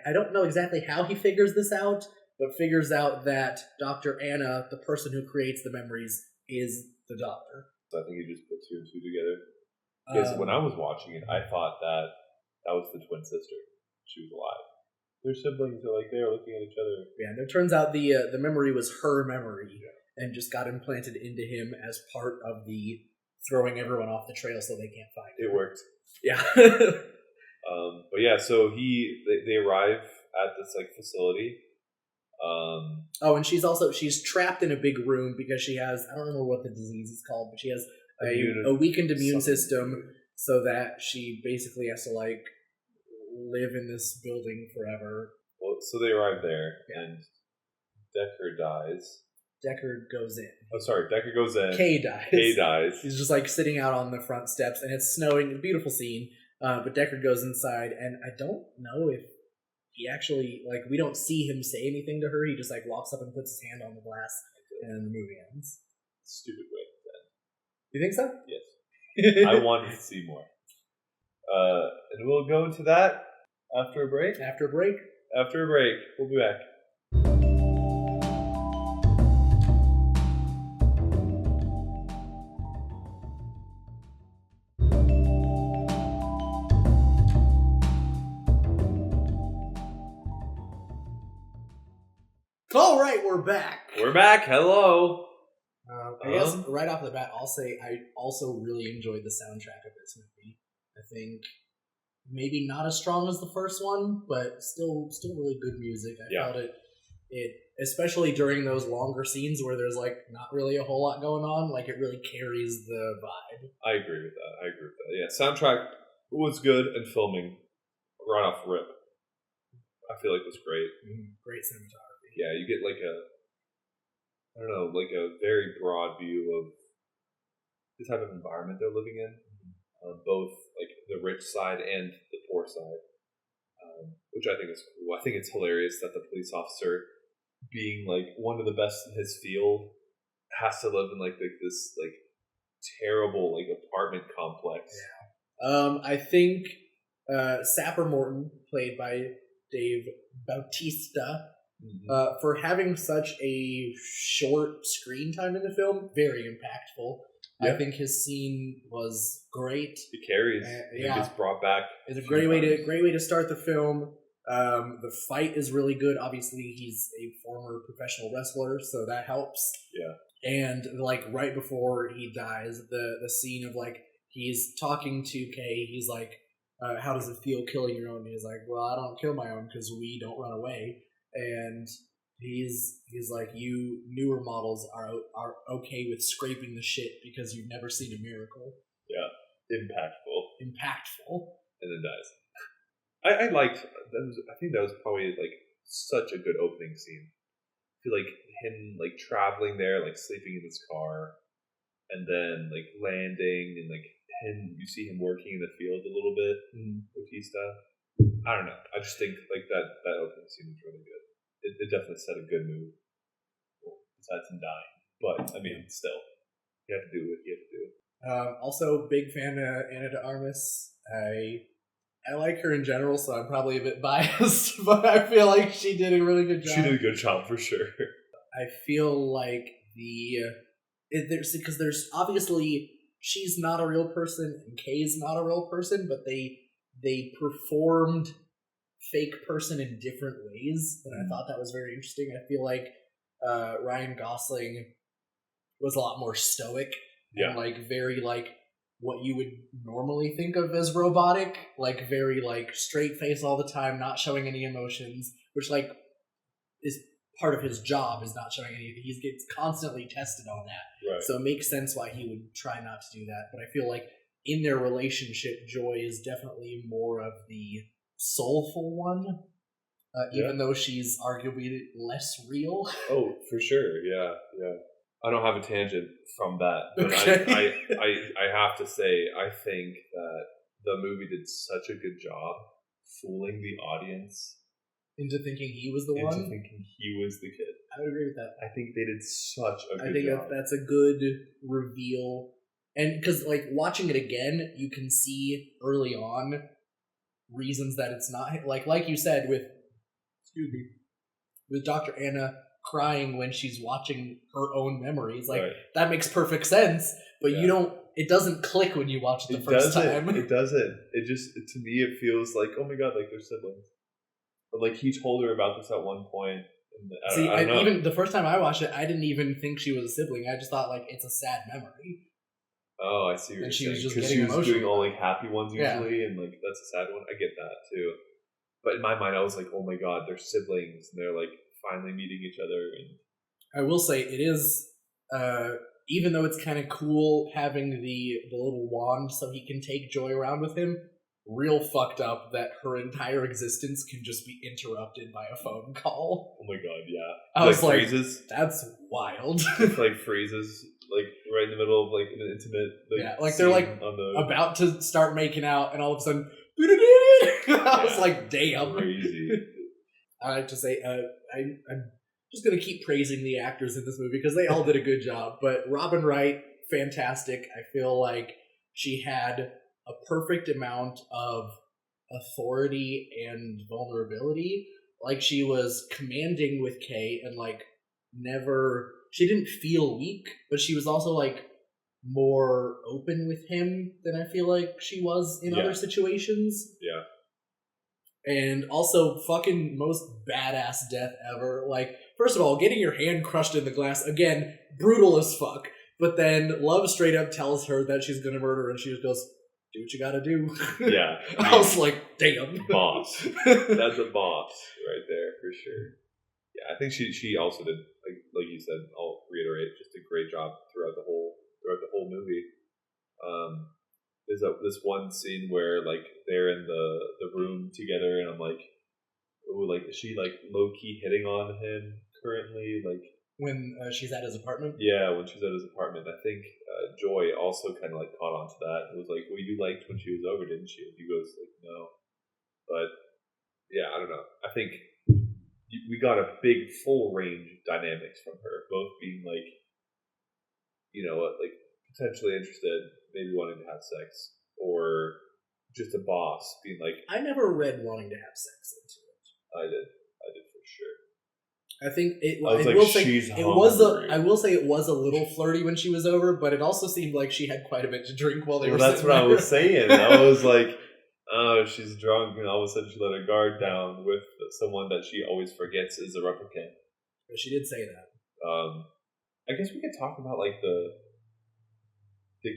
B: I don't know exactly how he figures this out, but figures out that Dr. Anna, the person who creates the memories, is the daughter.
A: So I think he just put two and two together. Because when I was watching it, I thought that was the twin sister. She was alive. Their siblings are like there looking at each other.
B: Yeah, and it turns out the memory was her memory and just got implanted into him as part of the throwing everyone off the trail so they can't find him.
A: It worked.
B: Yeah.
A: But yeah, so they arrive at this like facility.
B: And she's trapped in a big room because she has, I don't remember what the disease is called, but she has a weakened immune system, so that she basically has to like live in this building forever.
A: Well, so they arrive there, and Deckard dies.
B: Deckard goes in.
A: Oh, sorry, Deckard goes in.
B: Kay dies.
A: Kay dies.
B: He's just like sitting out on the front steps, and it's snowing. A beautiful scene. But Deckard goes inside, and I don't know if he actually, like, we don't see him say anything to her. He just like walks up and puts his hand on the glass, and the movie ends.
A: Stupid way.
B: You think so?
A: Yes. I wanted to see more. And we'll go into that after a break.
B: After a break.
A: We'll be back.
B: All right, we're back.
A: Hello.
B: I guess right off the bat, I'll say I also really enjoyed the soundtrack of this movie. I think maybe not as strong as the first one, but still really good music. I felt it especially during those longer scenes where there's like not really a whole lot going on, like it really carries the vibe.
A: I agree with that. Yeah, soundtrack was good, and filming right off rip, I feel like was great.
B: Great cinematography.
A: Yeah, you get like a very broad view of the type of environment they're living in, both like the rich side and the poor side, which I think is cool. I think it's hilarious that the police officer, being like one of the best in his field, has to live in like this like terrible like apartment complex.
B: Yeah. I think Sapper Morton, played by Dave Bautista, for having such a short screen time in the film, very impactful. I think his scene was great.
A: It carries. It gets brought back.
B: It's a great way to start the film. The fight is really good. Obviously, he's a former professional wrestler, so that helps.
A: Yeah.
B: And like right before he dies, the scene of like he's talking to Kay. He's like, "How does it feel killing your own?" And he's like, "Well, I don't kill my own because we don't run away." And he's like, "You newer models are okay with scraping the shit because you've never seen a miracle."
A: Yeah, impactful, and then dies. I liked that. I think that was probably like such a good opening scene. I feel like him like traveling there, like sleeping in his car, and then like landing, and like him. You see him working in the field a little bit. Batista. I don't know. I just think like that opening scene was really good. It definitely set a good mood. Well, besides him dying, but I mean, still, you have to do what you have to do.
B: Also, big fan of Ana de Armas. I like her in general, so I'm probably a bit biased, but I feel like she did a really good job.
A: She did a good job for sure.
B: I feel like there's obviously she's not a real person and Kay's not a real person, but they performed fake person in different ways, and I thought that was very interesting. I feel like Ryan Gosling was a lot more stoic and like very like what you would normally think of as robotic, like very like straight face all the time, not showing any emotions, which like is part of his job, is not showing anything. He gets constantly tested on that.
A: Right.
B: So it makes sense why he would try not to do that. But I feel like in their relationship, Joy is definitely more of the soulful one, even though she's arguably less real.
A: Oh, for sure. Yeah. I don't have a tangent from that, but
B: okay.
A: I have to say, I think that the movie did such a good job fooling the audience
B: into thinking he was the one?
A: Into thinking he was the kid.
B: I would agree with that.
A: I think they did such a good job.
B: I think that's a good reveal. And because, like, watching it again, you can see early on reasons that it's not... Like you said, with Dr. Anna crying when she's watching her own memories. Like, that makes perfect sense, but you don't... It doesn't click when you watch it the first time.
A: It doesn't. It just... To me, it feels like, oh my god, like, they're siblings. But, like, he told her about this at one point. And I don't know.
B: Even the first time I watched it, I didn't even think she was a sibling. I just thought, like, it's a sad memory.
A: Oh, I see what you're saying.
B: Was just getting
A: she was
B: emotional.
A: Doing all, like, happy ones usually, and, like, that's a sad one. I get that, too. But in my mind, I was like, oh my god, they're siblings, and they're, like, finally meeting each other. And
B: I will say, it is... even though it's kind of cool having the little wand so he can take Joy around with him, real fucked up that her entire existence can just be interrupted by a phone call.
A: Oh my god, yeah.
B: I was like,
A: freezes.
B: That's wild.
A: Like freezes, like right in the middle of like an intimate.
B: Like they're like about to start making out, and all of a sudden, I was like, damn.
A: Crazy.
B: I like to say, I'm just gonna keep praising the actors in this movie because they all did a good job. But Robin Wright, fantastic. I feel like she had a perfect amount of authority and vulnerability. Like, she was commanding with Kay and, like, she didn't feel weak, but she was also, like, more open with him than I feel like she was in other situations.
A: Yeah.
B: And also, fucking most badass death ever. Like, first of all, getting your hand crushed in the glass, again, brutal as fuck. But then Love straight up tells her that she's gonna murder her, and she just goes, do what you gotta do.
A: Yeah.
B: I was like, damn.
A: Boss. That's a boss right there, for sure. Yeah, I think she also did, like you said, I'll reiterate, just a great job throughout the whole movie. There's this one scene where, like, they're in the room together, and I'm like, oh, like, is she, like, low-key hitting on him currently? Like,
B: when she's at his apartment?
A: Yeah, when she's at his apartment. I think Joy also kind of, like, caught on to that. It was like, well, you liked when she was over, didn't you? And he goes, like, no. But, yeah, I don't know. I think we got a big, full range of dynamics from her, both being, like, you know, like, potentially interested, maybe wanting to have sex, or just a boss being like...
B: I never read wanting to have sex into it.
A: I did for sure.
B: I think it.
A: I was
B: I
A: like,
B: will say
A: she's
B: it was.
A: hungry.
B: I will say it was a little flirty when she was over, but it also seemed like she had quite a bit to drink while they were.
A: That's
B: sitting
A: what I
B: there.
A: was saying. I was like, oh, she's drunk, and all of a sudden she let her guard down with someone that she always forgets is a replicant.
B: She did say that.
A: I guess we could talk about like the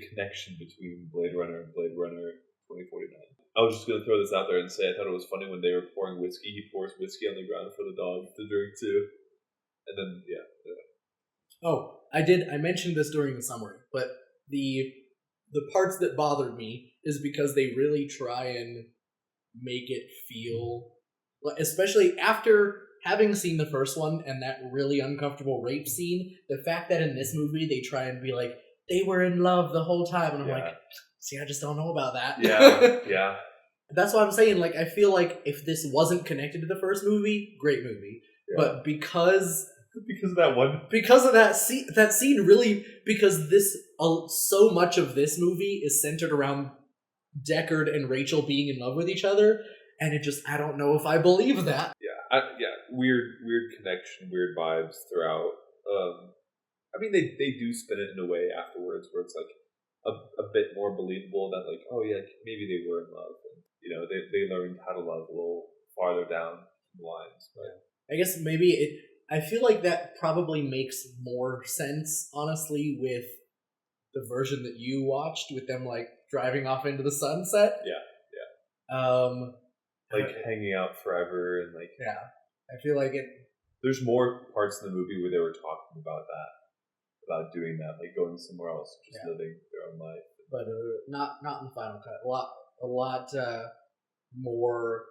A: connection between Blade Runner and Blade Runner 2049. I was just going to throw this out there and say I thought it was funny when they were pouring whiskey. He pours whiskey on the ground for the dog to drink too. And then, yeah.
B: Oh, I mentioned this during the summary, but the parts that bothered me is because they really try and make it feel, especially after having seen the first one and that really uncomfortable rape scene, the fact that in this movie they try and be like, they were in love the whole time, and I'm like, see, I just don't know about that.
A: Yeah.
B: That's why I'm saying, like, I feel like if this wasn't connected to the first movie, great movie. Yeah. But because
A: of that one,
B: because of that scene really, because this so much of this movie is centered around Deckard and Rachel being in love with each other, and it just, I don't know if I believe that.
A: Weird connection, weird vibes throughout. I mean, they do spin it in a way afterwards where it's like a bit more believable that like, oh yeah, maybe they were in love, and you know they learned how to love a little farther down the lines. But
B: I guess maybe I feel like that probably makes more sense, honestly, with the version that you watched with them like driving off into the sunset.
A: Yeah. Like hanging out forever and like.
B: Yeah, I feel like it.
A: There's more parts in the movie where they were talking about that. About doing that, like going somewhere else, just living their own life.
B: But not in the final cut. A lot more.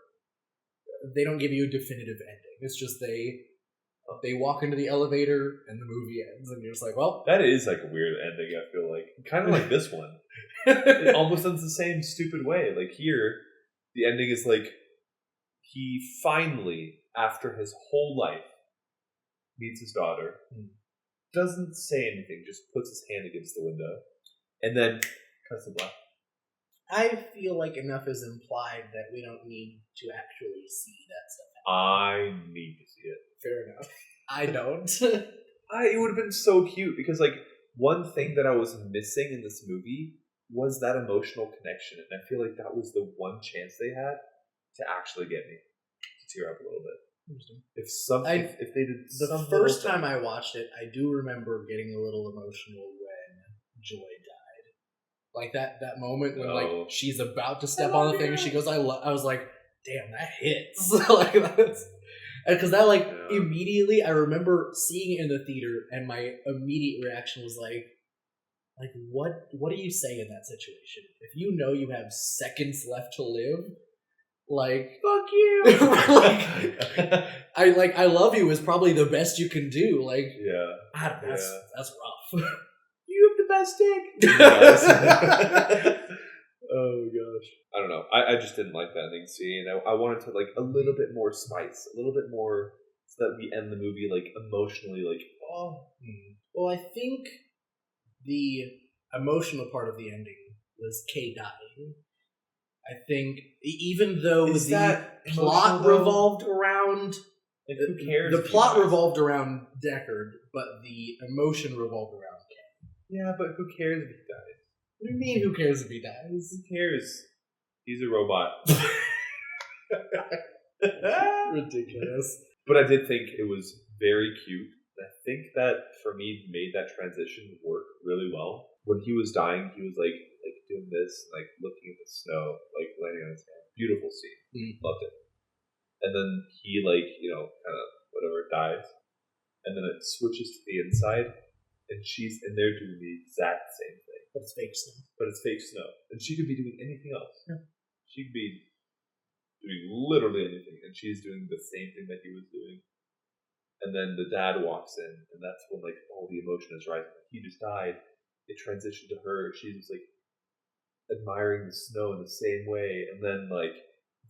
B: They don't give you a definitive ending. It's just they walk into the elevator and the movie ends, and you're just like, well,
A: that is like a weird ending. I feel like kind of like this one. It almost ends the same stupid way. Like here, the ending is like he finally, after his whole life, meets his daughter. Doesn't say anything, just puts his hand against the window, and then cuts the black.
B: I feel like enough is implied that we don't need to actually see that stuff happen.
A: I need to see it.
B: Fair enough. I don't.
A: It would have been so cute, because like one thing that I was missing in this movie was that emotional connection, and I feel like that was the one chance they had to actually get me to tear up a little bit. If they did
B: the first time I watched it, I do remember getting a little emotional when Joy died. Like that moment when like she's about to step on the thing and she goes, I was like, damn, that hits. Like that's because that like immediately I remember seeing it in the theater and my immediate reaction was like what do you say in that situation? If you know you have seconds left to live, like fuck you. I love you is probably the best you can do. Like that's rough. You have the best dick. Oh gosh.
A: I don't know. I just didn't like that ending scene. I wanted to like a little bit more spice, a little bit more, so that we end the movie like emotionally like
B: Well, I think the emotional part of the ending was Kay dying. I think even though the plot revolved around
A: who cares?
B: The plot revolved around Deckard, but the emotion revolved around Kay.
A: Yeah, but who cares if he dies?
B: What do you mean, who cares if he dies?
A: Who cares? He's a robot.
B: Ridiculous.
A: But I did think it was very cute. I think that, for me, made that transition work really well. When he was dying, he was like doing this, like looking at the snow, like laying on his hand. Beautiful scene. Loved it. And then he kind of whatever dies, and then it switches to the inside, and she's in there doing the exact same thing.
B: But it's fake snow.
A: And she could be doing anything else. Yeah. She could be doing literally anything, and she's doing the same thing that he was doing. And then the dad walks in, and that's when like all the emotion is rising. He just died. It transitioned to her. She's just like admiring the snow in the same way, and then like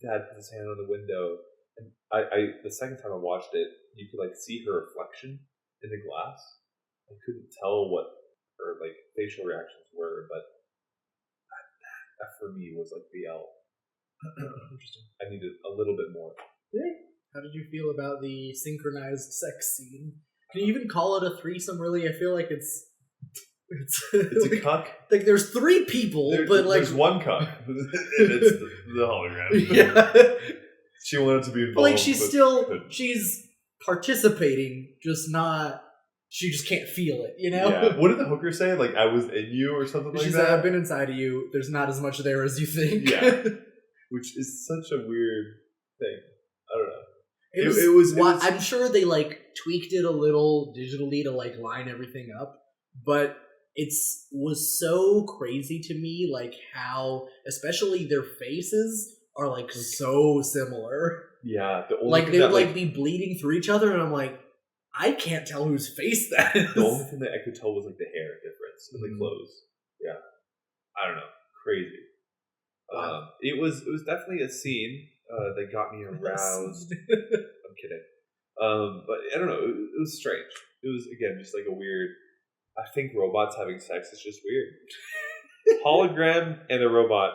A: dad puts his hand on the window, and I the second time I watched it, you could like see her reflection in the glass. I couldn't tell what her like facial reactions were, but that for me was like the L. Interesting. I needed a little bit more.
B: Really? How did you feel about the synchronized sex scene? Can you even call it a threesome? Really, I feel like it's
A: It's a cuck.
B: Like there's 3 people, but like
A: there's one cuck, and it's the hologram.
B: Yeah,
A: She wanted to be involved.
B: but like she's participating, just not. She just can't feel it, you know?
A: Yeah. What did the hooker say? Like, I was in you or something like that?
B: She said, I've been inside of you. There's not as much there as you think.
A: Yeah. Which is such a weird thing. I don't know.
B: It was I'm sure they, like, tweaked it a little digitally to, like, line everything up. But was so crazy to me, like, how, especially their faces are, like, so similar.
A: Yeah.
B: Like, they would, like, be bleeding through each other, and I'm like, I can't tell whose face that is.
A: The only thing that I could tell was, like, the hair difference and the clothes. Yeah. I don't know. Crazy.
B: Wow.
A: It was definitely a scene that got me aroused. I'm kidding. But I don't know. It was strange. It was, again, just like a weird... I think robots having sex is just weird. Hologram and a robot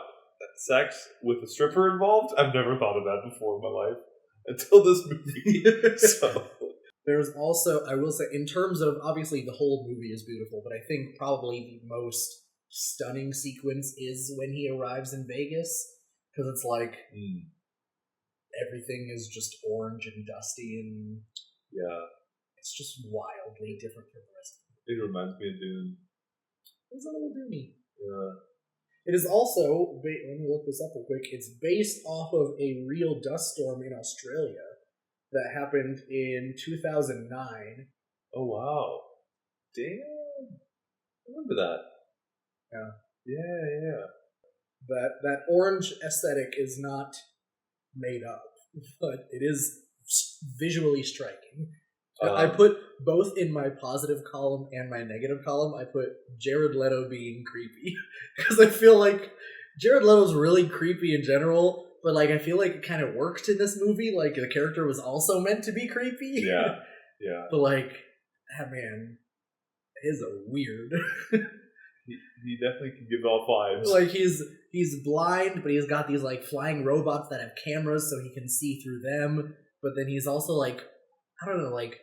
A: sex with a stripper involved? I've never thought of that before in my life. Until this movie. So...
B: There's also, I will say, in terms of, obviously the whole movie is beautiful, but I think probably the most stunning sequence is when he arrives in Vegas, because it's like, everything is just orange and dusty, and it's just wildly different from the rest of it.
A: It reminds me of Dune.
B: It's a little Dune-y.
A: Yeah. It
B: is also, let me look this up real quick, it's based off of a real dust storm in Australia that happened in 2009.
A: Oh, wow. Damn. I remember that.
B: Yeah.
A: Yeah.
B: That orange aesthetic is not made up, but it is visually striking. I put both in my positive column and my negative column, I put Jared Leto being creepy. Because I feel like Jared Leto's really creepy in general, but, like, I feel like it kind of worked in this movie. Like, the character was also meant to be creepy.
A: Yeah.
B: But, like, that man is a weird.
A: he definitely can give off vibes.
B: Like, he's blind, but he's got these, like, flying robots that have cameras so he can see through them. But then he's also, like, I don't know, like,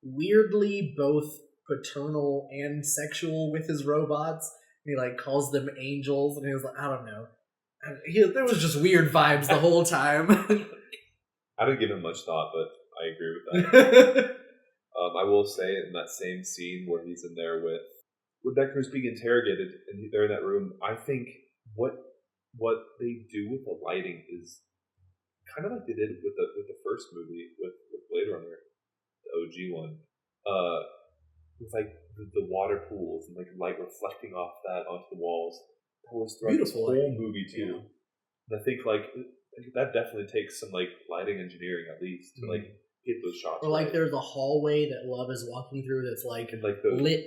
B: weirdly both paternal and sexual with his robots. He, like, calls them angels, and he was like, I don't know. There was just weird vibes the whole time.
A: I didn't give him much thought, but I agree with that. I will say, in that same scene where he's in there with Decker's being interrogated, and they're in that room, I think what they do with the lighting is kind of like they did with the first movie with Blade Runner, the OG one, with like the water pools and like light reflecting off that onto the walls. That was throughout this whole movie too. Yeah. And I think like that definitely takes some like lighting engineering at least to like get those shots.
B: Or like there's a hallway that Love is walking through that's like lit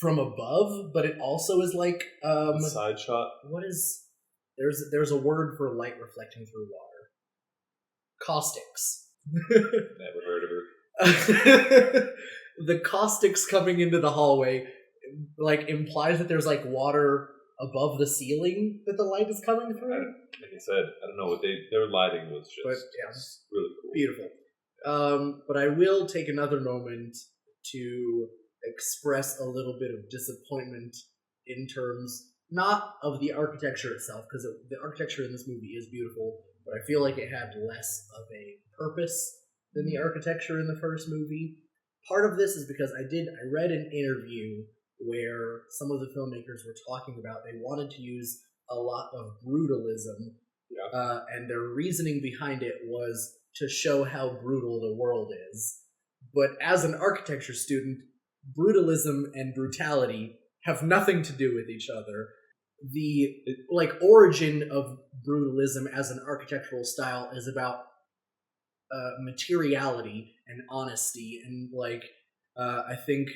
B: from above, but it also is like
A: side shot.
B: What is there's a word for light reflecting through water. Caustics.
A: Never heard of her.
B: The caustics coming into the hallway like implies that there's like water above the ceiling that the light is coming through.
A: Like I said, I don't know what their lighting was just really cool.
B: Beautiful. But I will take another moment to express a little bit of disappointment in terms not of the architecture itself, because the architecture in this movie is beautiful, but I feel like it had less of a purpose than the architecture in the first movie. Part of this is because I read an interview where some of the filmmakers were talking about they wanted to use a lot of brutalism, and their reasoning behind it was to show how brutal the world is. But as an architecture student, brutalism and brutality have nothing to do with each other. The origin of brutalism as an architectural style is about materiality and honesty, and I think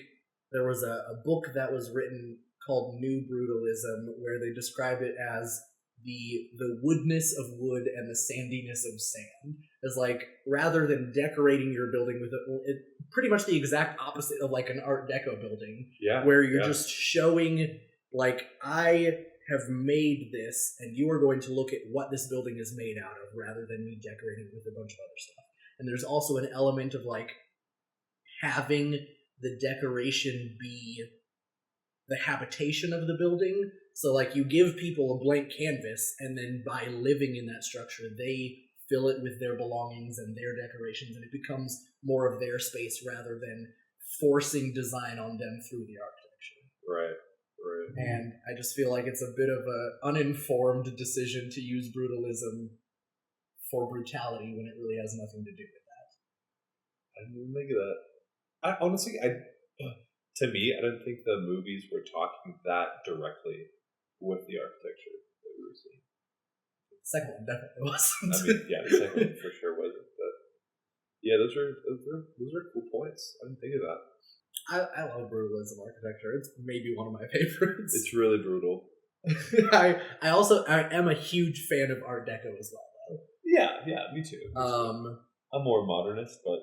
B: there was a book that was written called New Brutalism where they describe it as the woodness of wood and the sandiness of sand. As like, rather than decorating your building with it pretty much the exact opposite of like an Art Deco building, where you're just showing like, I have made this and you are going to look at what this building is made out of rather than me decorating it with a bunch of other stuff. and there's also an element of like having the decoration be the habitation of the building. So like you give people a blank canvas, and then by living in that structure, they fill it with their belongings and their decorations, and it becomes more of their space rather than forcing design on them through the architecture.
A: Right.
B: And I just feel like it's a bit of an uninformed decision to use brutalism for brutality when it really has nothing to do with that.
A: I didn't think of that. Honestly, to me, I don't think the movies were talking that directly with the architecture that we were seeing.
B: The second one definitely wasn't.
A: I mean, yeah, the second one for sure wasn't. But yeah, those are cool points. I didn't think of that.
B: I love brutalism architecture. It's maybe one of my favorites.
A: It's really brutal.
B: I am a huge fan of Art Deco as well, though.
A: Yeah, me too. I'm more modernist,
B: but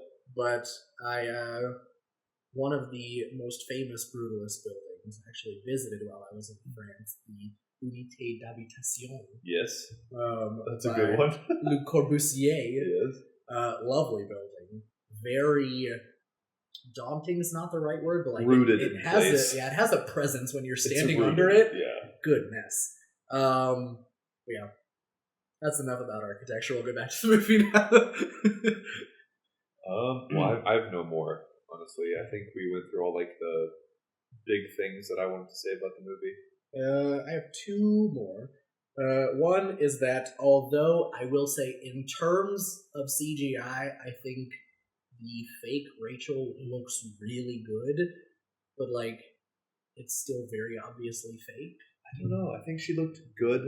B: one of the most famous brutalist buildings I actually visited while I was in France, the Unité d'Habitation.
A: Yes, that's a good one.
B: Le Corbusier.
A: Yes,
B: lovely building. Very daunting is not the right word, but like
A: rooted
B: it
A: in
B: has
A: place.
B: it has a presence when you're standing under it.
A: Yeah,
B: goodness. Yeah, that's enough about architecture. We'll go back to the movie now.
A: Well, I have no more. Honestly, I think we went through all like the big things that I wanted to say about the movie.
B: I have two more. One is that although I will say in terms of CGI, I think the fake Rachel looks really good, but like it's still very obviously fake.
A: I don't know. I think she looked good.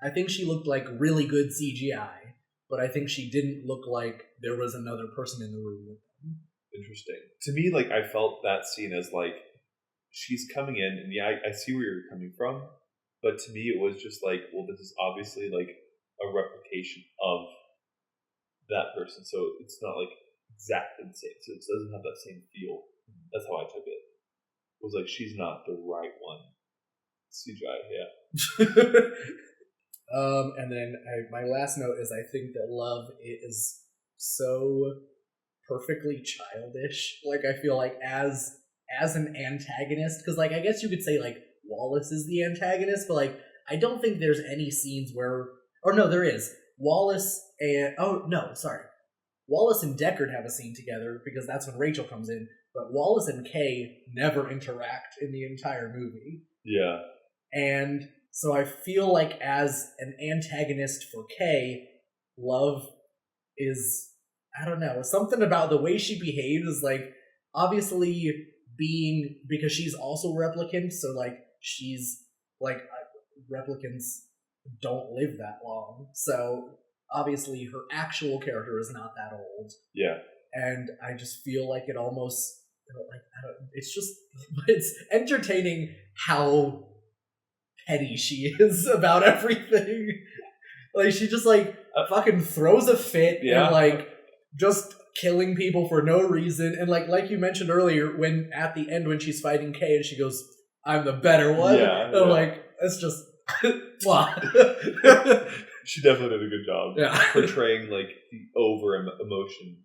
B: I think she looked like really good CGI, but I think she didn't look like there was another person in the room with them.
A: Interesting. To me, like I felt that scene as like she's coming in, and yeah, I see where you're coming from, but to me it was just like, well, this is obviously like a replication of that person, so it's not like exactly the same. So it doesn't have that same feel. That's how I took it. It was like she's not the right one. CGI, yeah.
B: And then my last note is I think that Love is so perfectly childish. Like I feel like as an antagonist, because like I guess you could say like Wallace is the antagonist, but like I don't think there's any scenes where, or no, there is. Wallace and Wallace and Deckard have a scene together because that's when Rachel comes in, but Wallace and Kay never interact in the entire movie.
A: Yeah.
B: And so I feel like as an antagonist for Kay, Love is, I don't know, something about the way she behaves is like obviously because she's also replicant, so like she's like replicants don't live that long, so obviously her actual character is not that old.
A: Yeah.
B: And I just feel like it almost like it's entertaining how petty she is about everything. Like she just like fucking throws a fit and like just killing people for no reason. And like you mentioned earlier, when at the end when she's fighting Kay and she goes, "I'm the better one." I'm like, it's just
A: She definitely did a good job portraying like the over emotion.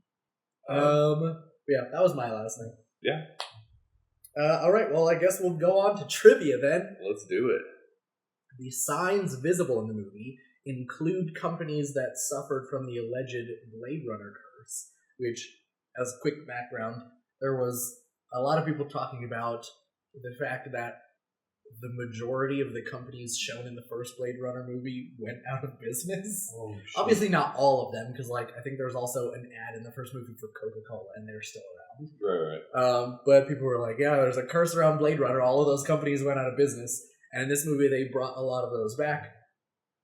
B: Yeah, that was my last name.
A: Yeah.
B: All right, well, I guess we'll go on to trivia then.
A: Let's do it.
B: The signs visible in the movie include companies that suffered from the alleged Blade Runner curse, which, as quick background, there was a lot of people talking about the fact that the majority of the companies shown in the first Blade Runner movie went out of business.
A: Oh, shit.
B: Obviously not all of them, because like I think there's also an ad in the first movie for Coca-Cola, and they're still around.
A: Right.
B: But people were like, yeah, there's a curse around Blade Runner. All of those companies went out of business. And in this movie, they brought a lot of those back,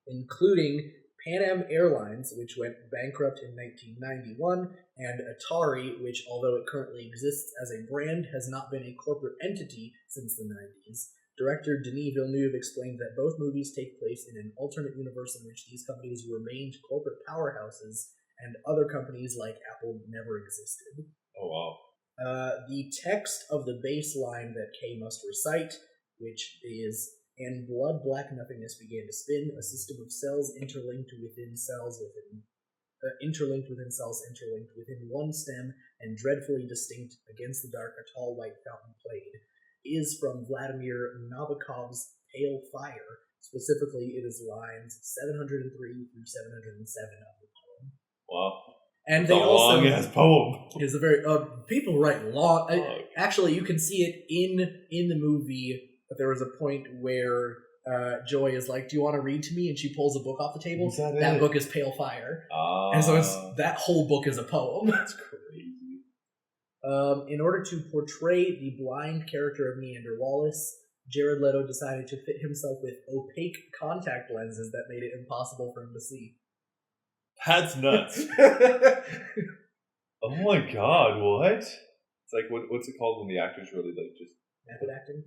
B: including Pan Am Airlines, which went bankrupt in 1991, and Atari, which, although it currently exists as a brand, has not been a corporate entity since the 90s. Director Denis Villeneuve explained that both movies take place in an alternate universe in which these companies remained corporate powerhouses, and other companies like Apple never existed.
A: Oh, wow.
B: The text of the bass line that Kay must recite, which is, "And blood black nothingness began to spin, a system of cells interlinked within cells within interlinked within cells, interlinked within one stem, and dreadfully distinct against the dark, a tall white fountain played, is from Vladimir Nabokov's Pale Fire. Specifically, it is lines 703 through 707 of the poem.
A: Wow.
B: And
A: It's
B: they
A: a
B: also
A: long-ass poem.
B: is a very people write long. Actually, you can see it in the movie. But there was a point where Joy is like, "Do you want to read to me?" And she pulls a book off the table. That book is Pale Fire, and so that whole book is a poem.
A: That's crazy.
B: In order to portray the blind character of Neander Wallace, Jared Leto decided to fit himself with opaque contact lenses that made it impossible for him to see.
A: That's nuts. Oh my god, what? It's like, what's it called when the actors really like just...
B: Method acting?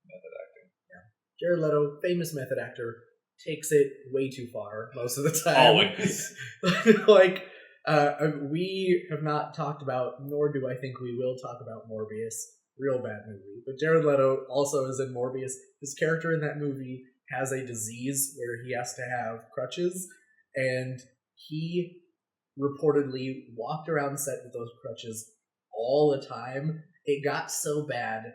A: Method acting.
B: Yeah. Jared Leto, famous method actor, takes it way too far most of the time.
A: Always.
B: We have not talked about, nor do I think we will talk about Morbius. Real bad movie. But Jared Leto also is in Morbius. His character in that movie has a disease where he has to have crutches, and he reportedly walked around set with those crutches all the time. It got so bad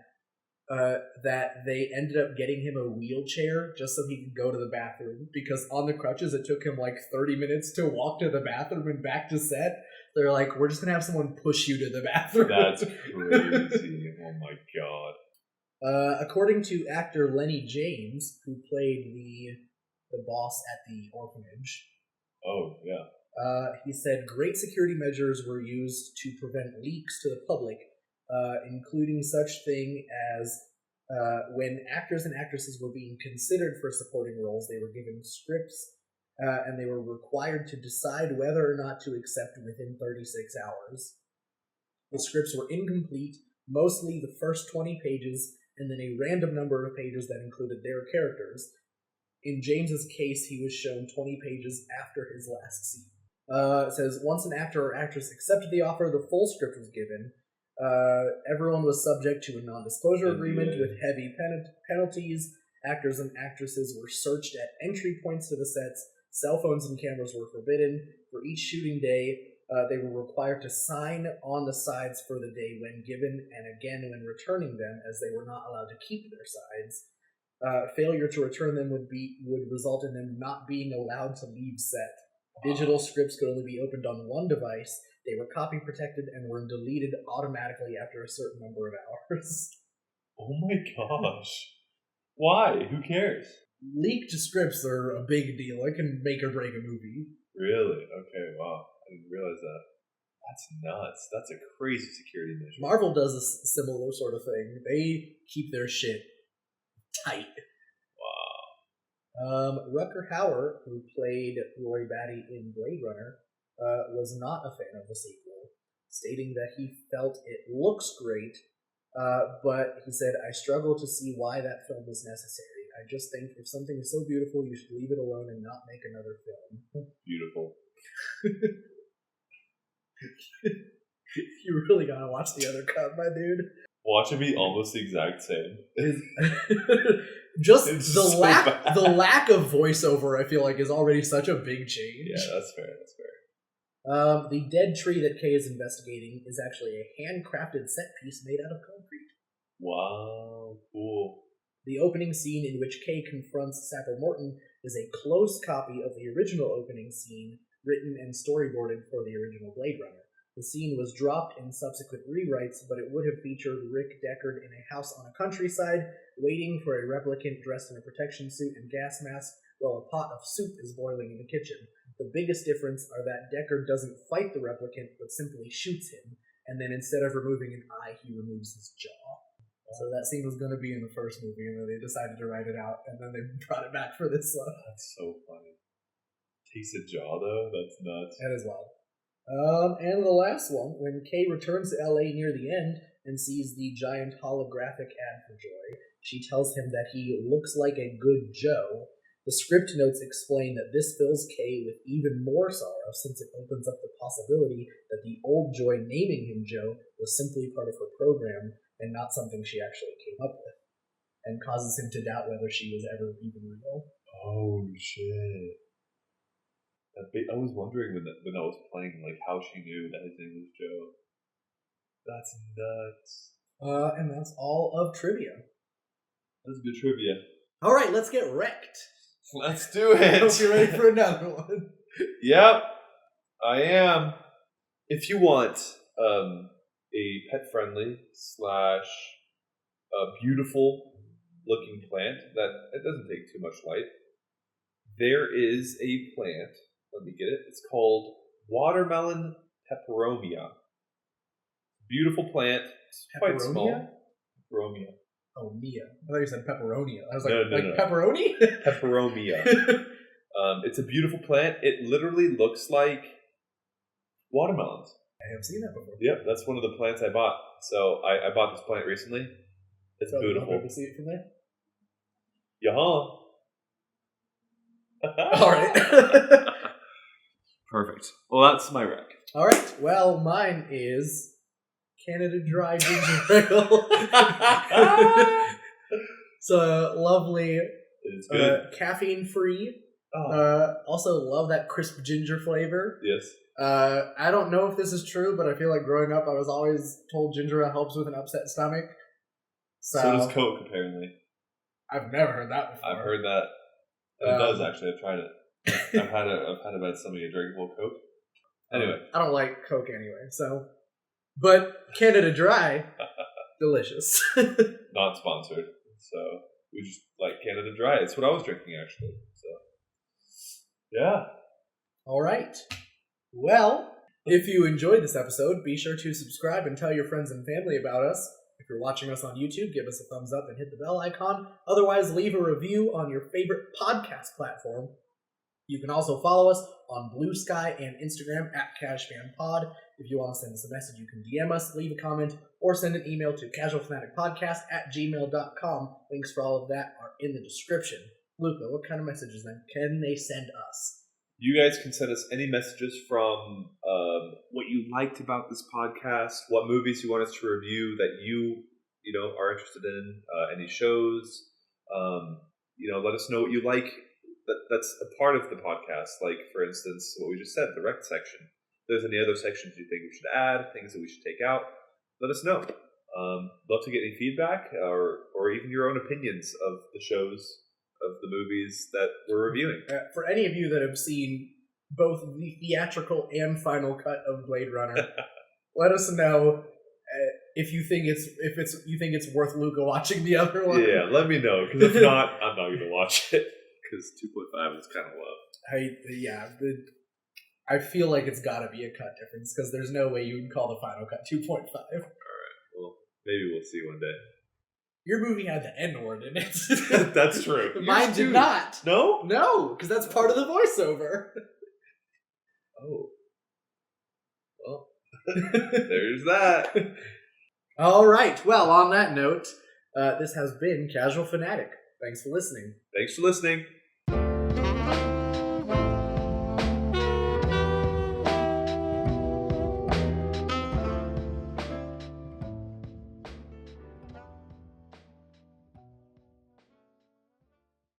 B: that they ended up getting him a wheelchair just so he could go to the bathroom, because on the crutches it took him like 30 minutes to walk to the bathroom and back to set. They're like, we're just going to have someone push you to the bathroom.
A: That's crazy. Oh my god.
B: According to actor Lenny James, who played the boss at the orphanage.
A: Oh, yeah.
B: He said great security measures were used to prevent leaks to the public, including such thing as when actors and actresses were being considered for supporting roles, they were given scripts, and they were required to decide whether or not to accept within 36 hours. The scripts were incomplete, mostly the first 20 pages, and then a random number of pages that included their characters. In James's case, he was shown 20 pages after his last scene. It says, once an actor or actress accepted the offer, the full script was given. Everyone was subject to a non-disclosure agreement with heavy penalties. Actors and actresses were searched at entry points to the sets. Cell phones and cameras were forbidden. For each shooting day, they were required to sign on the sides for the day when given, and again when returning them, as they were not allowed to keep their sides. Failure to return them would result in them not being allowed to leave set. Digital scripts could only be opened on one device. They were copy protected and were deleted automatically after a certain number of hours.
A: Oh my gosh. Why? Who cares?
B: Leaked scripts are a big deal. It can make or break a movie.
A: Really? Okay, wow. I didn't realize that. That's nuts. That's a crazy security measure.
B: Marvel does a similar sort of thing. They keep their shit tight.
A: Wow.
B: Rutger Hauer, who played Roy Batty in Blade Runner, was not a fan of the sequel, stating that he felt it looks great, but he said, I struggle to see why that film was necessary. I just think if something is so beautiful, you should leave it alone and not make another film.
A: Beautiful.
B: You really gotta watch the other cut, my dude.
A: Watch it be almost the exact same.
B: Just
A: It's
B: the
A: so
B: lack
A: bad.
B: the lack of voiceover, I feel like, is already such a big change.
A: Yeah, that's fair. That's fair.
B: The dead tree that Kay is investigating is actually a handcrafted set piece made out of concrete.
A: Wow, cool.
B: The opening scene in which Kay confronts Sapper Morton is a close copy of the original opening scene written and storyboarded for the original Blade Runner. The scene was dropped in subsequent rewrites, but it would have featured Rick Deckard in a house on a countryside, waiting for a replicant dressed in a protection suit and gas mask while a pot of soup is boiling in the kitchen. The biggest difference are that Deckard doesn't fight the replicant, but simply shoots him, and then instead of removing an eye, he removes his jaw. So that scene was going to be in the first movie, and then they decided to write it out, and then they brought it back for this one.
A: That's so funny. Takes a jaw, though? That's nuts.
B: That is wild. And the last one, when Kay returns to LA near the end and sees the giant holographic ad for Joy, she tells him that he looks like a good Joe. The script notes explain that this fills Kay with even more sorrow, since it opens up the possibility that the old Joy naming him Joe was simply part of her program and not something she actually came up with, and causes him to doubt whether she was ever even real.
A: Oh, shit. That I was wondering when I was playing, like, how she knew that his name was Joe. That's nuts.
B: And that's all of trivia.
A: That's good trivia.
B: All right, let's get wrecked.
A: Let's do
B: I hope
A: it.
B: you're ready for another one.
A: Yep, I am. If you want a pet-friendly / beautiful-looking plant that it doesn't take too much light, there is a plant. Let me get it. It's called watermelon peperomia. Beautiful plant. It's quite small. Peperomia.
B: Oh, Mia. I thought you said pepperonia. I was like,
A: No.
B: pepperoni?
A: Peperomia. It's a beautiful plant. It literally looks like watermelons.
B: I have seen that before.
A: Yep, that's one of the plants I bought. So I bought this plant recently. It's beautiful.
B: You want to see it from there?
A: Yaha.
B: All right.
A: Perfect. Well, that's my rec.
B: All right. Well, mine is Canada Dry Ginger Ale. It's a lovely, caffeine-free. Also love that crisp ginger flavor.
A: Yes.
B: I don't know if this is true, but I feel like growing up I was always told ginger ale helps with an upset stomach. So
A: does Coke, apparently.
B: I've never heard that before.
A: I've heard that. It does, actually. I've tried it. I've had about something a drinkable Coke. Anyway.
B: I don't like Coke anyway, so. But Canada Dry, delicious.
A: Not sponsored. So we just like Canada Dry. It's what I was drinking, actually. So yeah.
B: All right. Well, if you enjoyed this episode, be sure to subscribe and tell your friends and family about us. If you're watching us on YouTube, give us a thumbs up and hit the bell icon. Otherwise, leave a review on your favorite podcast platform. You can also follow us on Bluesky and Instagram @CashFanPod. If you want to send us a message, you can DM us, leave a comment, or send an email to casualfanaticpodcast@gmail.com. Links for all of that are in the description. Luca, what kind of messages then can they send us?
A: You guys can send us any messages from what you liked about this podcast, what movies you want us to review that you are interested in, any shows. Let us know what you like. That's a part of the podcast. Like, for instance, what we just said, the rec section. If there's any other sections you think we should add, things that we should take out, let us know. Love to get any feedback or even your own opinions of the shows, of the movies that we're reviewing.
B: For any of you that have seen both the theatrical and final cut of Blade Runner, let us know if you think it's worth Luca watching the other one.
A: Yeah, let me know, because if not, I'm not going to watch it, because 2.5 is kind of low.
B: I feel like it's got to be a cut difference, because there's no way you would call the final cut 2.5.
A: All right, well, maybe we'll see one day.
B: Your movie had the N-word in it.
A: That's true.
B: Mine did not.
A: No?
B: No, because that's part of the voiceover.
A: Oh. Well, there's that.
B: All right. Well, on that note, this has been Casual Fanatic. Thanks for listening.
A: Thanks for listening.